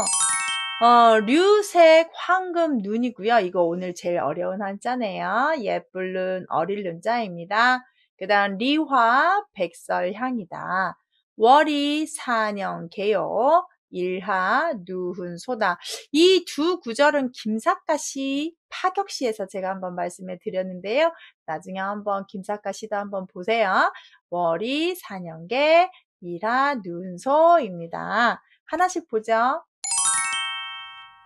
류색 황금 눈이고요. 이거 오늘 제일 어려운 한자네요. 예쁠 어릴 눈자입니다. 그 다음 리화 백설향이다. 월이 사냥개요. 일하 누훈소다. 이 두 구절은 김삿갓이 파격시에서 제가 한번 말씀해 드렸는데요. 나중에 한번 김삿갓 시도 한번 보세요. 월이 사냥개, 일하 누훈소입니다. 하나씩 보죠.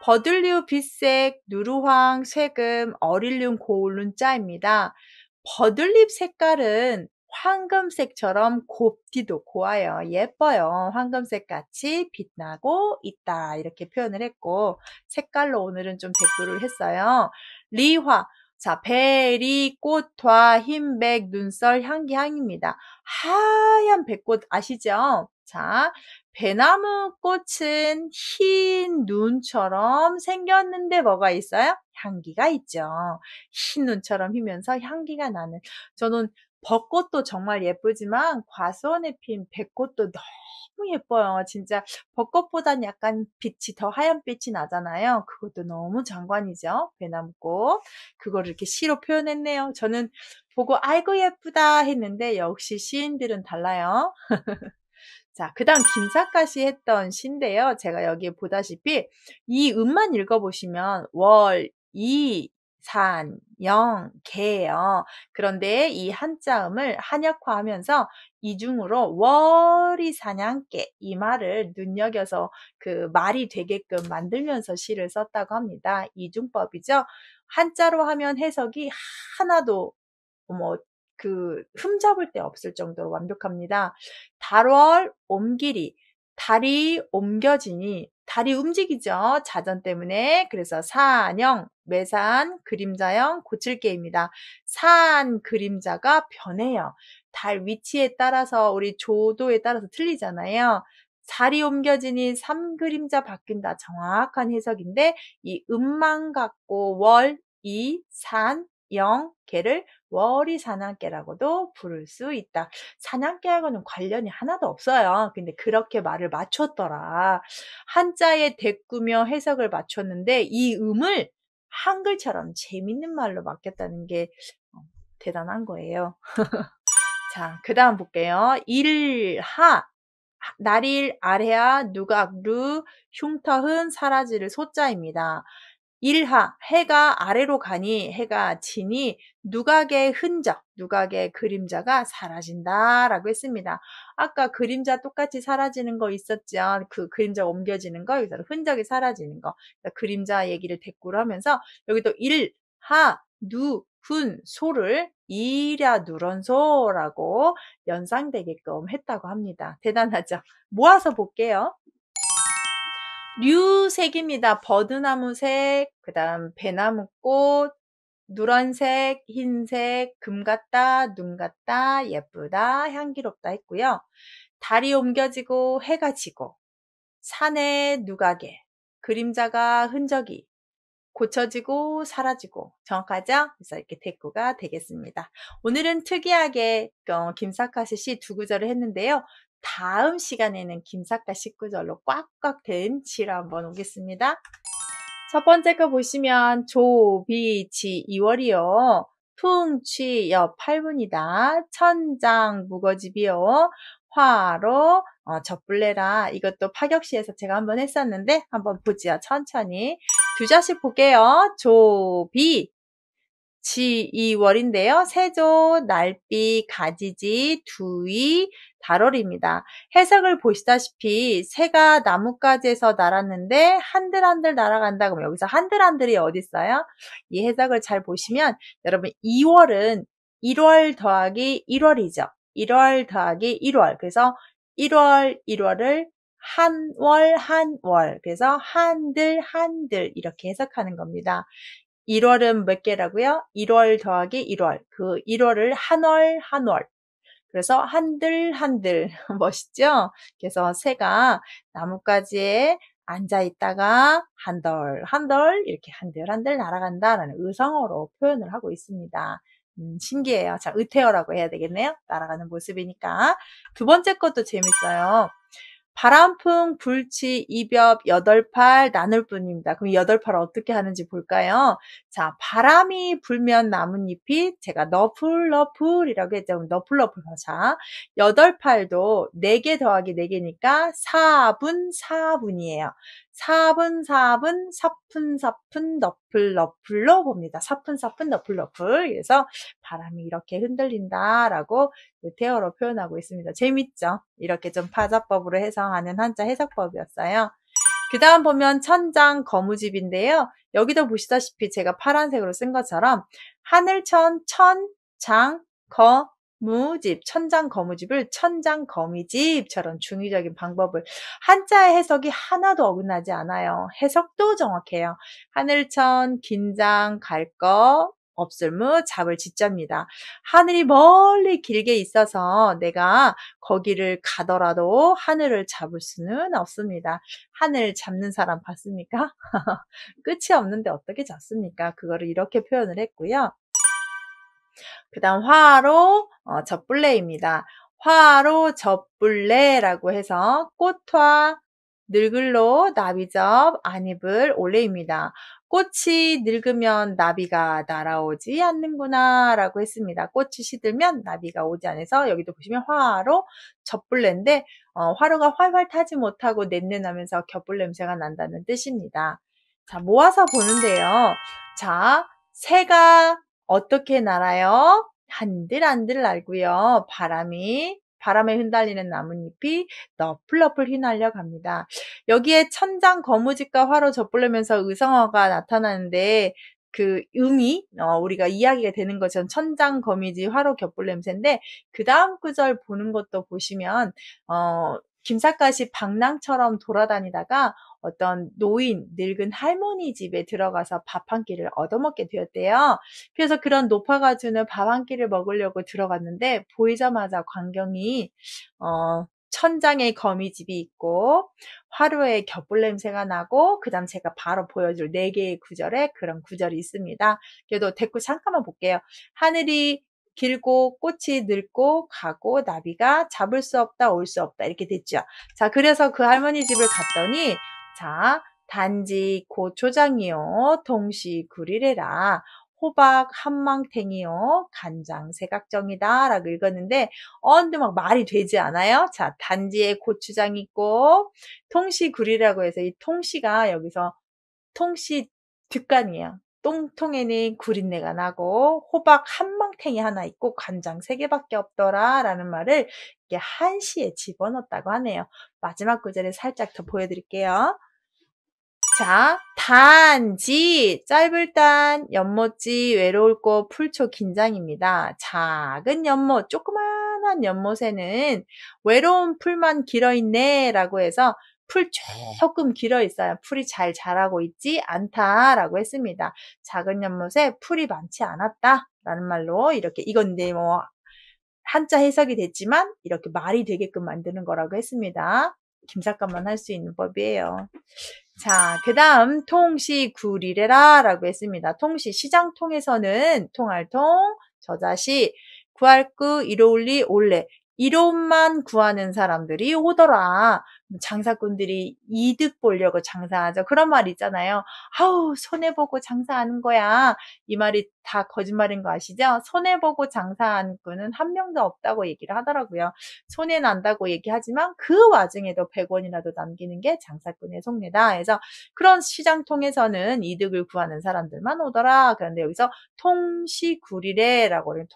버들류 빛색, 누르황, 쇠금, 어릴륜, 고울륜 자입니다. 버들잎 색깔은 황금색처럼 곱디도 고와요. 예뻐요. 황금색 같이 빛나고 있다. 이렇게 표현을 했고, 색깔로 오늘은 좀 대꾸를 했어요. 리화. 자, 베리, 꽃화, 흰백, 눈썰, 향기, 향입니다. 하얀 백꽃 아시죠? 자, 배나무 꽃은 흰 눈처럼 생겼는데 뭐가 있어요? 향기가 있죠. 흰 눈처럼 휘면서 향기가 나는. 저는 벚꽃도 정말 예쁘지만 과수원에 핀 백꽃도 너무 예뻐요. 진짜 벚꽃보단 약간 빛이 더 하얀 빛이 나잖아요. 그것도 너무 장관이죠. 배나무꽃. 그거를 이렇게 시로 표현했네요. 저는 보고 아이고 예쁘다 했는데 역시 시인들은 달라요. 자, 그 다음 김삿갓이 했던 시인데요. 제가 여기에 보다시피 이 음만 읽어보시면 월, 이, 산, 영, 개요. 그런데 이 한자음을 한약화하면서 이중으로 월이 사냥개 이 말을 눈여겨서 그 말이 되게끔 만들면서 시를 썼다고 합니다. 이중법이죠. 한자로 하면 해석이 하나도 흠잡을 데 없을 정도로 완벽합니다. 달월 옮기리. 달이 옮겨지니 달이 움직이죠. 자전 때문에. 그래서 산영, 매산, 그림자형, 고칠게입니다. 산 그림자가 변해요. 달 위치에 따라서 우리 조도에 따라서 틀리잖아요. 달이 옮겨지니 삼그림자 바뀐다. 정확한 해석인데 이 음만 갖고 월, 이, 산, 영, 개를 월이 사냥개라고도 부를 수 있다. 사냥개하고는 관련이 하나도 없어요. 근데 그렇게 말을 맞췄더라. 한자에 대꾸며 해석을 맞췄는데 이 음을 한글처럼 재밌는 말로 맡겼다는 게 대단한 거예요. 자, 그 다음 볼게요. 일하. 날일, 아래하, 누각루, 흉터흔, 사라지를 소자입니다. 일하, 해가 아래로 가니, 해가 지니, 누각의 흔적, 누각의 그림자가 사라진다 라고 했습니다. 아까 그림자 똑같이 사라지는 거 있었죠. 그 그림자 옮겨지는 거, 여기서 흔적이 사라지는 거. 그림자 얘기를 대꾸를 하면서 여기도 일, 하, 누, 훈, 소를 이랴 누런소라고 연상되게끔 했다고 합니다. 대단하죠? 모아서 볼게요. 류색입니다. 버드나무색, 그 다음 배나무꽃, 누런색, 흰색, 금 같다, 눈 같다, 예쁘다, 향기롭다 했고요. 달이 옮겨지고 해가 지고 산에 누각에 그림자가 흔적이 고쳐지고 사라지고 정확하죠? 그래서 이렇게 대꾸가 되겠습니다. 오늘은 특이하게 김삿갓의 시 두 구절을 했는데요. 다음 시간에는 김삿갓 19절로 꽉꽉 된 시를 한번 오겠습니다. 첫 번째 거 보시면 조비치 2월이요. 풍취 여 8분이다. 천장 무거집이요. 화로 젖불내라. 이것도 파격시에서 제가 한번 했었는데 한번 보지요. 천천히. 두 자씩 볼게요. 조비 지 2월인데요. 세조, 날비, 가지지, 두이, 달월입니다. 해석을 보시다시피 새가 나뭇가지에서 날았는데 한들한들 날아간다. 그러면 여기서 한들한들이 어디 있어요? 이 해석을 잘 보시면 여러분 2월은 1월 더하기 1월이죠. 1월 더하기 1월. 그래서 1월, 1월을 한월, 한월. 그래서 한들, 한들 이렇게 해석하는 겁니다. 1월은 몇 개라고요? 1월 더하기 1월. 그 1월을 한월, 한월. 그래서 한들, 한들. 멋있죠? 그래서 새가 나뭇가지에 앉아있다가 한들 한들 이렇게 한들 한들 날아간다라는 의성어로 표현을 하고 있습니다. 신기해요. 자, 의태어라고 해야 되겠네요. 날아가는 모습이니까. 두 번째 것도 재밌어요. 바람풍, 불치, 이볏, 여덟팔, 나눌뿐입니다. 그럼 여덟팔을 어떻게 하는지 볼까요? 자, 바람이 불면 나뭇잎이 제가 너풀너풀이라고 했죠. 너풀너풀. 자, 여덟팔도 4개 더하기 4개니까 4분 4분이에요. 4분 4분 사푼 사푼 너풀 너풀로 봅니다. 사푼 사푼 너풀 너풀. 그래서 바람이 이렇게 흔들린다라고 의태어로 표현하고 있습니다. 재밌죠? 이렇게 좀 파자법으로 해석하는 한자 해석법이었어요. 그 다음 보면 천장 거무집인데요. 여기도 보시다시피 제가 파란색으로 쓴 것처럼 하늘천 천장 거무집, 천장 거무집을 천장 거미집처럼 중의적인 방법을 한자의 해석이 하나도 어긋나지 않아요. 해석도 정확해요. 하늘천 긴장 갈거 없을무 잡을 지자입니다. 하늘이 멀리 길게 있어서 내가 거기를 가더라도 하늘을 잡을 수는 없습니다. 하늘 잡는 사람 봤습니까? 끝이 없는데 어떻게 잡습니까? 그거를 이렇게 표현을 했고요. 그 다음 화로 젖불레입니다. 화로 젖불레라고 해서 꽃화 늙을로 나비접 안입을 올레입니다. 꽃이 늙으면 나비가 날아오지 않는구나 라고 했습니다. 꽃이 시들면 나비가 오지 않아서 여기도 보시면 화로 젖불레인데 화로가 활활 타지 못하고 냄새나면서 겹불 냄새가 난다는 뜻입니다. 자, 모아서 보는데요. 자, 새가 어떻게 날아요? 한들한들 날고요. 바람에 흔들리는 나뭇잎이 너풀너풀 휘날려 갑니다. 여기에 천장 거무집과 화로 젖불르면서 의성어가 나타나는데 그 음이 우리가 이야기가 되는 것처럼 천장 거미집 화로 겹불 냄새인데 그 다음 구절 보는 것도 보시면 김삿갓이 방랑처럼 돌아다니다가 어떤 노인, 늙은 할머니 집에 들어가서 밥 한 끼를 얻어먹게 되었대요. 그래서 그런 높아가지고는 밥 한 끼를 먹으려고 들어갔는데 보이자마자 광경이 천장에 거미집이 있고 화로에 겹불 냄새가 나고 그 다음 제가 바로 보여줄 4개의 구절에 그런 구절이 있습니다. 그래도 됐고 잠깐만 볼게요. 하늘이 길고 꽃이 늙고 가고 나비가 잡을 수 없다 올 수 없다 이렇게 됐죠. 자, 그래서 그 할머니 집을 갔더니 자, 단지 고초장이요 동시구리래라 호박 한망탱이요 간장 세각정이다 라고 읽었는데 근데 막 말이 되지 않아요? 자, 단지에 고추장 있고 통시구리라고 해서 이 통시가 여기서 통시 뒷간이에요. 똥통에는 구린내가 나고 호박 한망탱이 하나 있고 간장 3개밖에 없더라 라는 말을 이게 한시에 집어넣었다고 하네요. 마지막 구절에 살짝 더 보여드릴게요. 자, 단지 짧을 단 연못지 외로울 꽃 풀초 긴장입니다. 작은 연못 조그만한 연못에는 외로운 풀만 길어있네 라고 해서 풀 조금 길어있어요. 풀이 잘 자라고 있지 않다라고 했습니다. 작은 연못에 풀이 많지 않았다 라는 말로 이렇게 이건 이제 뭐 한자 해석이 됐지만 이렇게 말이 되게끔 만드는 거라고 했습니다. 김삿갓만 할 수 있는 법이에요. 자, 그 다음 통시구리래라 라고 했습니다. 통시, 시장통에서는 통할통, 저자시, 구할구, 이로울리, 올래. 이로움만 구하는 사람들이 오더라. 장사꾼들이 이득 보려고 장사하죠. 그런 말 있잖아요. 아우, 손해보고 장사하는 거야. 이 말이 다 거짓말인 거 아시죠? 손해보고 장사하는 꾼은 한 명도 없다고 얘기를 하더라고요. 손해 난다고 얘기하지만 그 와중에도 100원이라도 남기는 게 장사꾼의 속내다. 그래서 그런 시장 통해서는 이득을 구하는 사람들만 오더라. 그런데 여기서 통시구리래라고 하는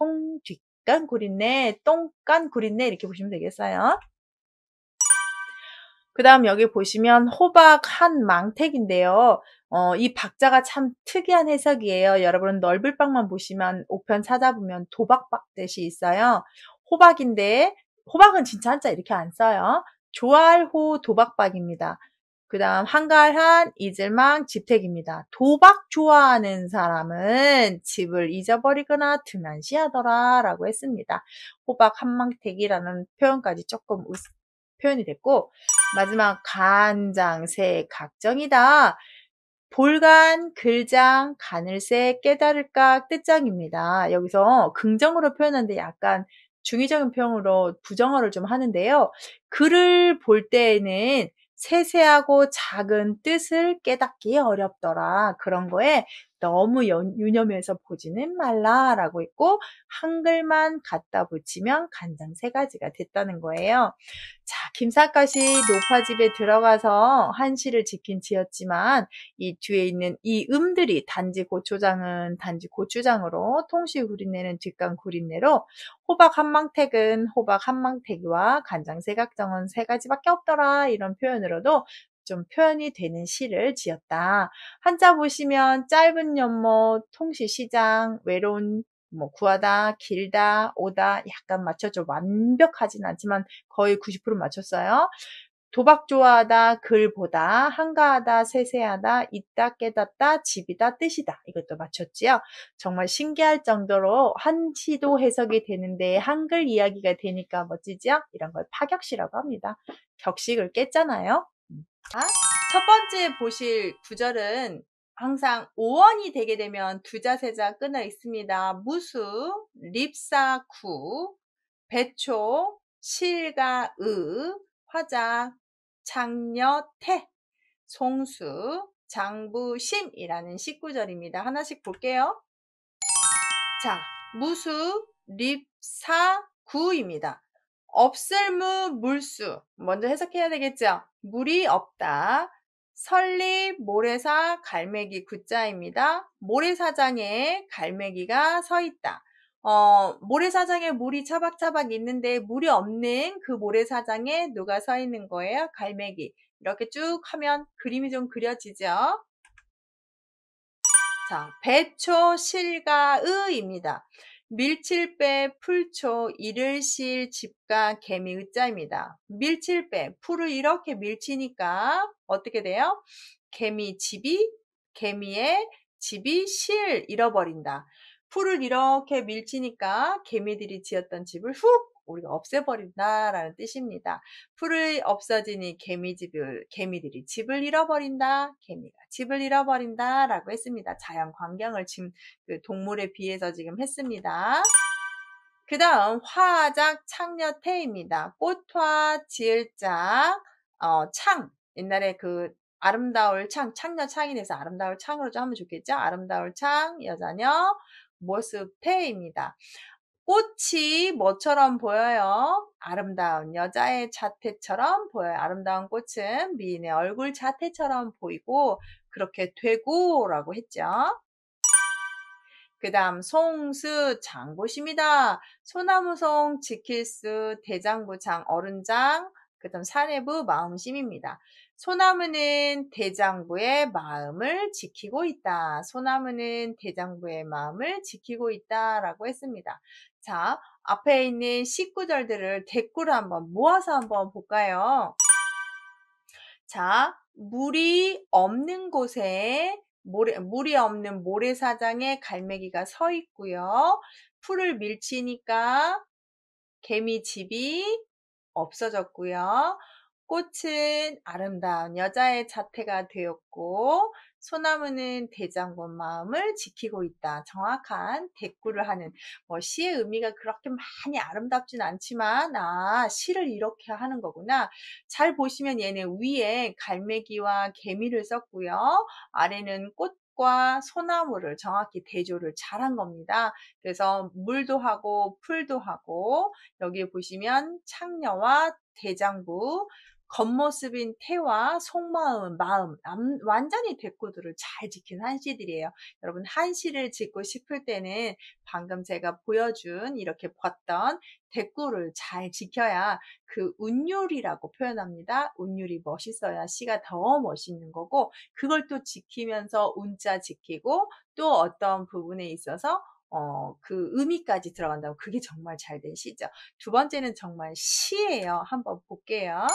뒷간 구린내, 똥간 구린내 이렇게 보시면 되겠어요. 그 다음 여기 보시면 호박 한 망택인데요. 이 박자가 참 특이한 해석이에요. 여러분 넓을방만 보시면 5편 찾아보면 도박박 뜻이 있어요. 호박인데 호박은 진짜 한자 이렇게 안 써요. 조알호 도박박입니다. 그 다음 한갈한 이즐망 집택입니다. 도박 좋아하는 사람은 집을 잊어버리거나 등한시하더라 라고 했습니다. 호박 한망택이라는 표현까지 조금 표현이 됐고 마지막 간장새 각정이다. 볼간, 글장, 가늘새, 깨달을까, 뜻장입니다. 여기서 긍정으로 표현하는데 약간 중의적인 표현으로 부정어를 좀 하는데요. 글을 볼 때에는 세세하고 작은 뜻을 깨닫기 어렵더라. 그런 거에 너무 유념해서 보지는 말라라고 했고 한글만 갖다 붙이면 간장 세 가지가 됐다는 거예요. 자, 김삿갓이 노파집에 들어가서 한시를 지킨 지였지만 이 뒤에 있는 이 음들이 단지 고추장은 단지 고추장으로 통시 구린내는 뒷간 구린내로 호박 한망택은 호박 한망태기와 간장 세각정은 세 가지밖에 없더라 이런 표현으로도 좀 표현이 되는 시를 지었다. 한자 보시면 짧은 연못, 통시시장, 외로운 구하다, 길다, 오다 약간 맞췄죠. 완벽하진 않지만 거의 90% 맞췄어요. 도박 좋아하다, 글 보다, 한가하다, 세세하다, 있다, 깨닫다, 집이다, 뜻이다. 이것도 맞췄지요. 정말 신기할 정도로 한시도 해석이 되는데 한글 이야기가 되니까 멋지지요? 이런 걸 파격시라고 합니다. 격식을 깼잖아요. 첫 번째 보실 구절은 항상 오원이 되게 되면 두자, 세자 끊어 있습니다. 무수, 립사, 구, 배초, 실가, 으, 화자, 장려, 태, 송수, 장부, 심이라는 19절입니다. 하나씩 볼게요. 자, 무수, 립사, 구입니다. 없을무, 물수. 먼저 해석해야 되겠죠? 물이 없다. 설립, 모래사, 갈매기 구자입니다. 모래사장에 갈매기가 서 있다. 모래사장에 물이 차박차박 있는데 물이 없는 그 모래사장에 누가 서 있는 거예요? 갈매기. 이렇게 쭉 하면 그림이 좀 그려지죠? 자, 배초, 실가, 의입니다. 밀칠배, 풀초, 이를실, 집가, 개미, 의자입니다. 밀칠배, 풀을 이렇게 밀치니까 어떻게 돼요? 개미 집이, 개미의 집이 실 잃어버린다. 풀을 이렇게 밀치니까 개미들이 지었던 집을 훅 우리가 없애버린다라는 뜻입니다. 풀을 없어지니 개미들이 집을 잃어버린다. 개미가 집을 잃어버린다. 라고 했습니다. 자연 광경을 지금 그 동물에 비해서 지금 했습니다. 그 다음 화작 창녀태입니다. 꽃화 지을자 창 옛날에 그 아름다울 창녀 창이 돼서 아름다울 창으로 좀 하면 좋겠죠. 아름다울 창 여자녀 모습태입니다. 꽃이 뭐처럼 보여요? 아름다운 여자의 자태처럼 보여요. 아름다운 꽃은 미인의 얼굴 자태처럼 보이고 그렇게 되고라고 했죠. 그 다음 송수 장보십니다. 소나무송 지킬수 대장부장 어른장 그 다음 사내부 마음심입니다. 소나무는 대장부의 마음을 지키고 있다. 소나무는 대장부의 마음을 지키고 있다 라고 했습니다. 자, 앞에 있는 19절들을 댓글을 한번 모아서 한번 볼까요? 자, 물이 없는 곳에 물이 없는 모래사장에 갈매기가 서 있고요. 풀을 밀치니까 개미 집이 없어졌고요. 꽃은 아름다운 여자의 자태가 되었고 소나무는 대장군 마음을 지키고 있다. 정확한 대꾸를 하는 시의 의미가 그렇게 많이 아름답진 않지만 시를 이렇게 하는 거구나. 잘 보시면 얘는 위에 갈매기와 개미를 썼고요. 아래는 꽃과 소나무를 정확히 대조를 잘한 겁니다. 그래서 물도 하고 풀도 하고 여기 보시면 창녀와 대장부 겉모습인 태와 속마음은 마음 완전히 대꾸들을 잘 지킨 한시들이에요. 여러분 한시를 짓고 싶을 때는 방금 제가 보여준 이렇게 봤던 대꾸를 잘 지켜야 그 운율이라고 표현합니다. 운율이 멋있어야 시가 더 멋있는 거고 그걸 또 지키면서 운자 지키고 또 어떤 부분에 있어서 그 의미까지 들어간다고 그게 정말 잘 된 시죠. 두 번째는 정말 시예요. 한번 볼게요.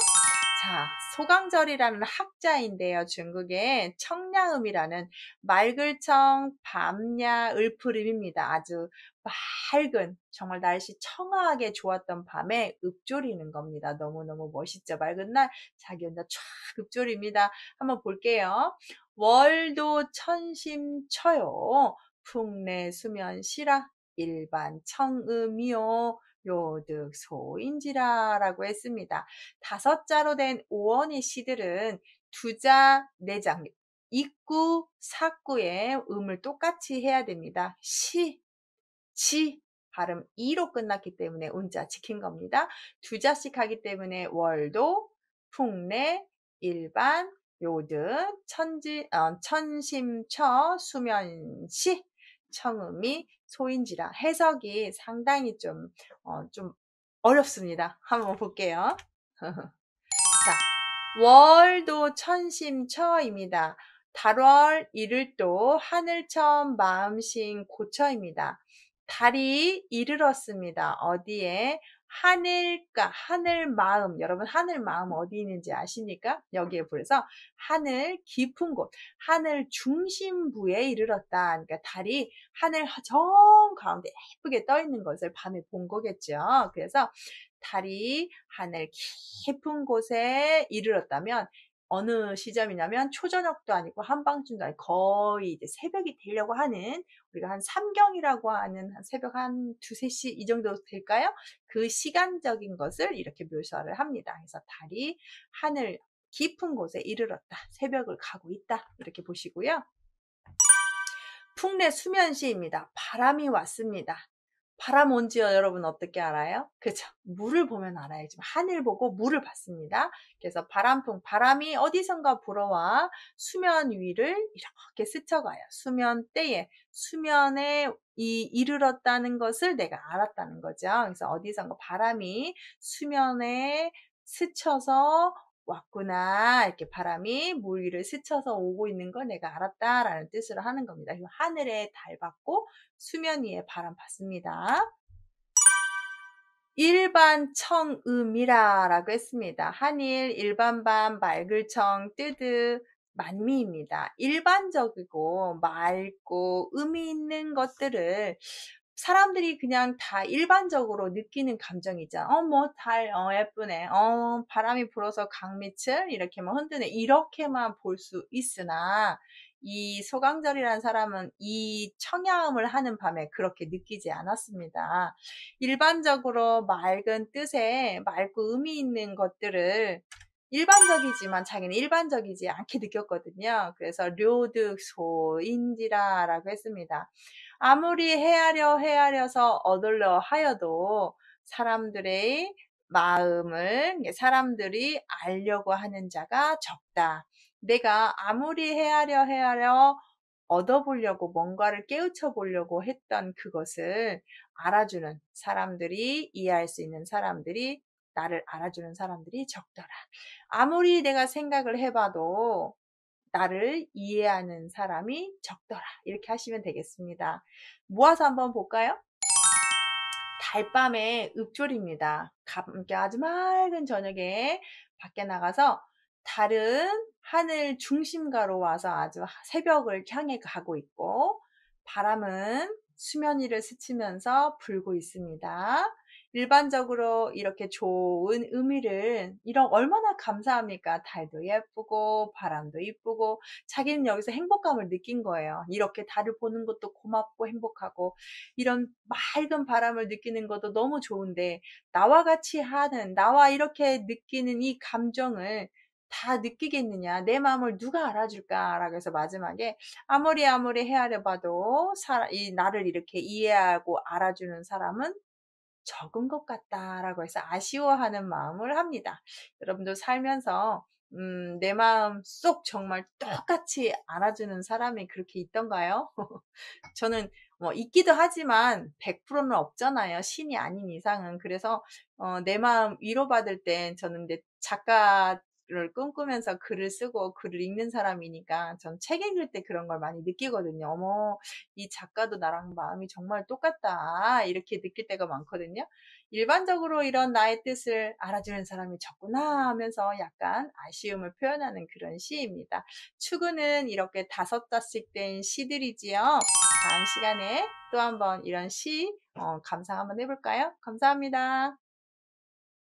자, 소강절이라는 학자인데요. 중국의 청량음이라는 맑을청 밤야 을푸름입니다. 아주 맑은, 정말 날씨 청아하게 좋았던 밤에 읊조리는 겁니다. 너무너무 멋있죠. 맑은 날 자기 혼자 촥 읊조립니다. 한번 볼게요. 월도 천심처요. 풍내 수면시라 일반 청음이요. 요득 소인지라 라고 했습니다. 다섯 자로 된 오원의 시들은 두자, 네장, 입구, 사구의 음을 똑같이 해야 됩니다. 시, 지, 발음 이로 끝났기 때문에 운자 지킨 겁니다. 두 자씩 하기 때문에 월도, 풍내, 일반, 요등, 천심처, 수면시, 청음이, 소인지라. 해석이 상당히 좀 어렵습니다. 한번 볼게요. 자, 월도 천심처입니다. 달월 이를도 하늘천 마음신 고처입니다. 달이 이르렀습니다. 어디에? 하늘가, 하늘 마음. 여러분 하늘 마음 어디 있는지 아십니까? 여기에 그래서 하늘 깊은 곳, 하늘 중심부에 이르렀다. 그러니까 달이 하늘 정 가운데 예쁘게 떠 있는 것을 밤에 본 거겠죠. 그래서 달이 하늘 깊은 곳에 이르렀다면 어느 시점이냐면 초저녁도 아니고 한밤중도 아니고 거의 이제 새벽이 되려고 하는, 우리가 한 삼경이라고 하는 한 새벽 한 두세 시 이 정도 될까요? 그 시간적인 것을 이렇게 묘사를 합니다. 그래서 달이 하늘 깊은 곳에 이르렀다. 새벽을 가고 있다. 이렇게 보시고요. 풍내 수면시입니다. 바람이 왔습니다. 바람 온지요, 여러분 어떻게 알아요? 그죠? 물을 보면 알아요. 지금 하늘 보고 물을 봤습니다. 그래서 바람풍, 바람이 어디선가 불어와 수면 위를 이렇게 스쳐가요. 수면대에, 수면에 이르렀다는 것을 내가 알았다는 거죠. 그래서 어디선가 바람이 수면에 스쳐서 왔구나. 이렇게 바람이 물 위를 스쳐서 오고 있는 걸 내가 알았다라는 뜻으로 하는 겁니다. 하늘에 달 받고 수면 위에 바람 받습니다. 일반 청음이라 라고 했습니다. 한일, 일반반, 맑을청, 뜨드, 만미입니다. 일반적이고 맑고 의미 있는 것들을 사람들이 그냥 다 일반적으로 느끼는 감정이죠. 뭐 달, 예쁘네. 바람이 불어서 강밑을 이렇게만 흔드네. 이렇게만 볼 수 있으나 이 소강절이라는 사람은 이 청야음을 하는 밤에 그렇게 느끼지 않았습니다. 일반적으로 맑은 뜻에 맑고 의미 있는 것들을 일반적이지만 자기는 일반적이지 않게 느꼈거든요. 그래서 료득소인지라 라고 했습니다. 아무리 헤아려서 얻으려 하여도 사람들의 마음을 사람들이 알려고 하는 자가 적다. 내가 아무리 헤아려 얻어보려고 뭔가를 깨우쳐 보려고 했던 그것을 알아주는 사람들이, 이해할 수 있는 사람들이, 나를 알아주는 사람들이 적더라. 아무리 내가 생각을 해봐도 나를 이해하는 사람이 적더라. 이렇게 하시면 되겠습니다. 모아서 한번 볼까요? 달밤의 읊조리입니다. 아주 맑은 저녁에 밖에 나가서 달은 하늘 중심가로 와서 아주 새벽을 향해 가고 있고, 바람은 수면 위를 스치면서 불고 있습니다. 일반적으로 이렇게 좋은 의미를 얼마나 감사합니까? 달도 예쁘고 바람도 이쁘고 자기는 여기서 행복감을 느낀 거예요. 이렇게 달을 보는 것도 고맙고 행복하고 이런 맑은 바람을 느끼는 것도 너무 좋은데, 나와 같이 하는, 나와 이렇게 느끼는 이 감정을 다 느끼겠느냐, 내 마음을 누가 알아줄까라고 해서 마지막에 아무리 헤아려 봐도 이 나를 이렇게 이해하고 알아주는 사람은 적은 것 같다라고 해서 아쉬워하는 마음을 합니다. 여러분도 살면서 내 마음 쏙 정말 똑같이 알아주는 사람이 그렇게 있던가요? 저는 뭐 있기도 하지만 100%는 없잖아요. 신이 아닌 이상은. 그래서 내 마음 위로받을 땐 저는 이제 작가를 꿈꾸면서 글을 쓰고 글을 읽는 사람이니까 전 책 읽을 때 그런 걸 많이 느끼거든요. 어머, 이 작가도 나랑 마음이 정말 똑같다. 이렇게 느낄 때가 많거든요. 일반적으로 이런 나의 뜻을 알아주는 사람이 적구나 하면서 약간 아쉬움을 표현하는 그런 시입니다. 추구는 이렇게 5자씩 된 시들이지요. 다음 시간에 또 한번 이런 시 감상 한번 해볼까요? 감사합니다.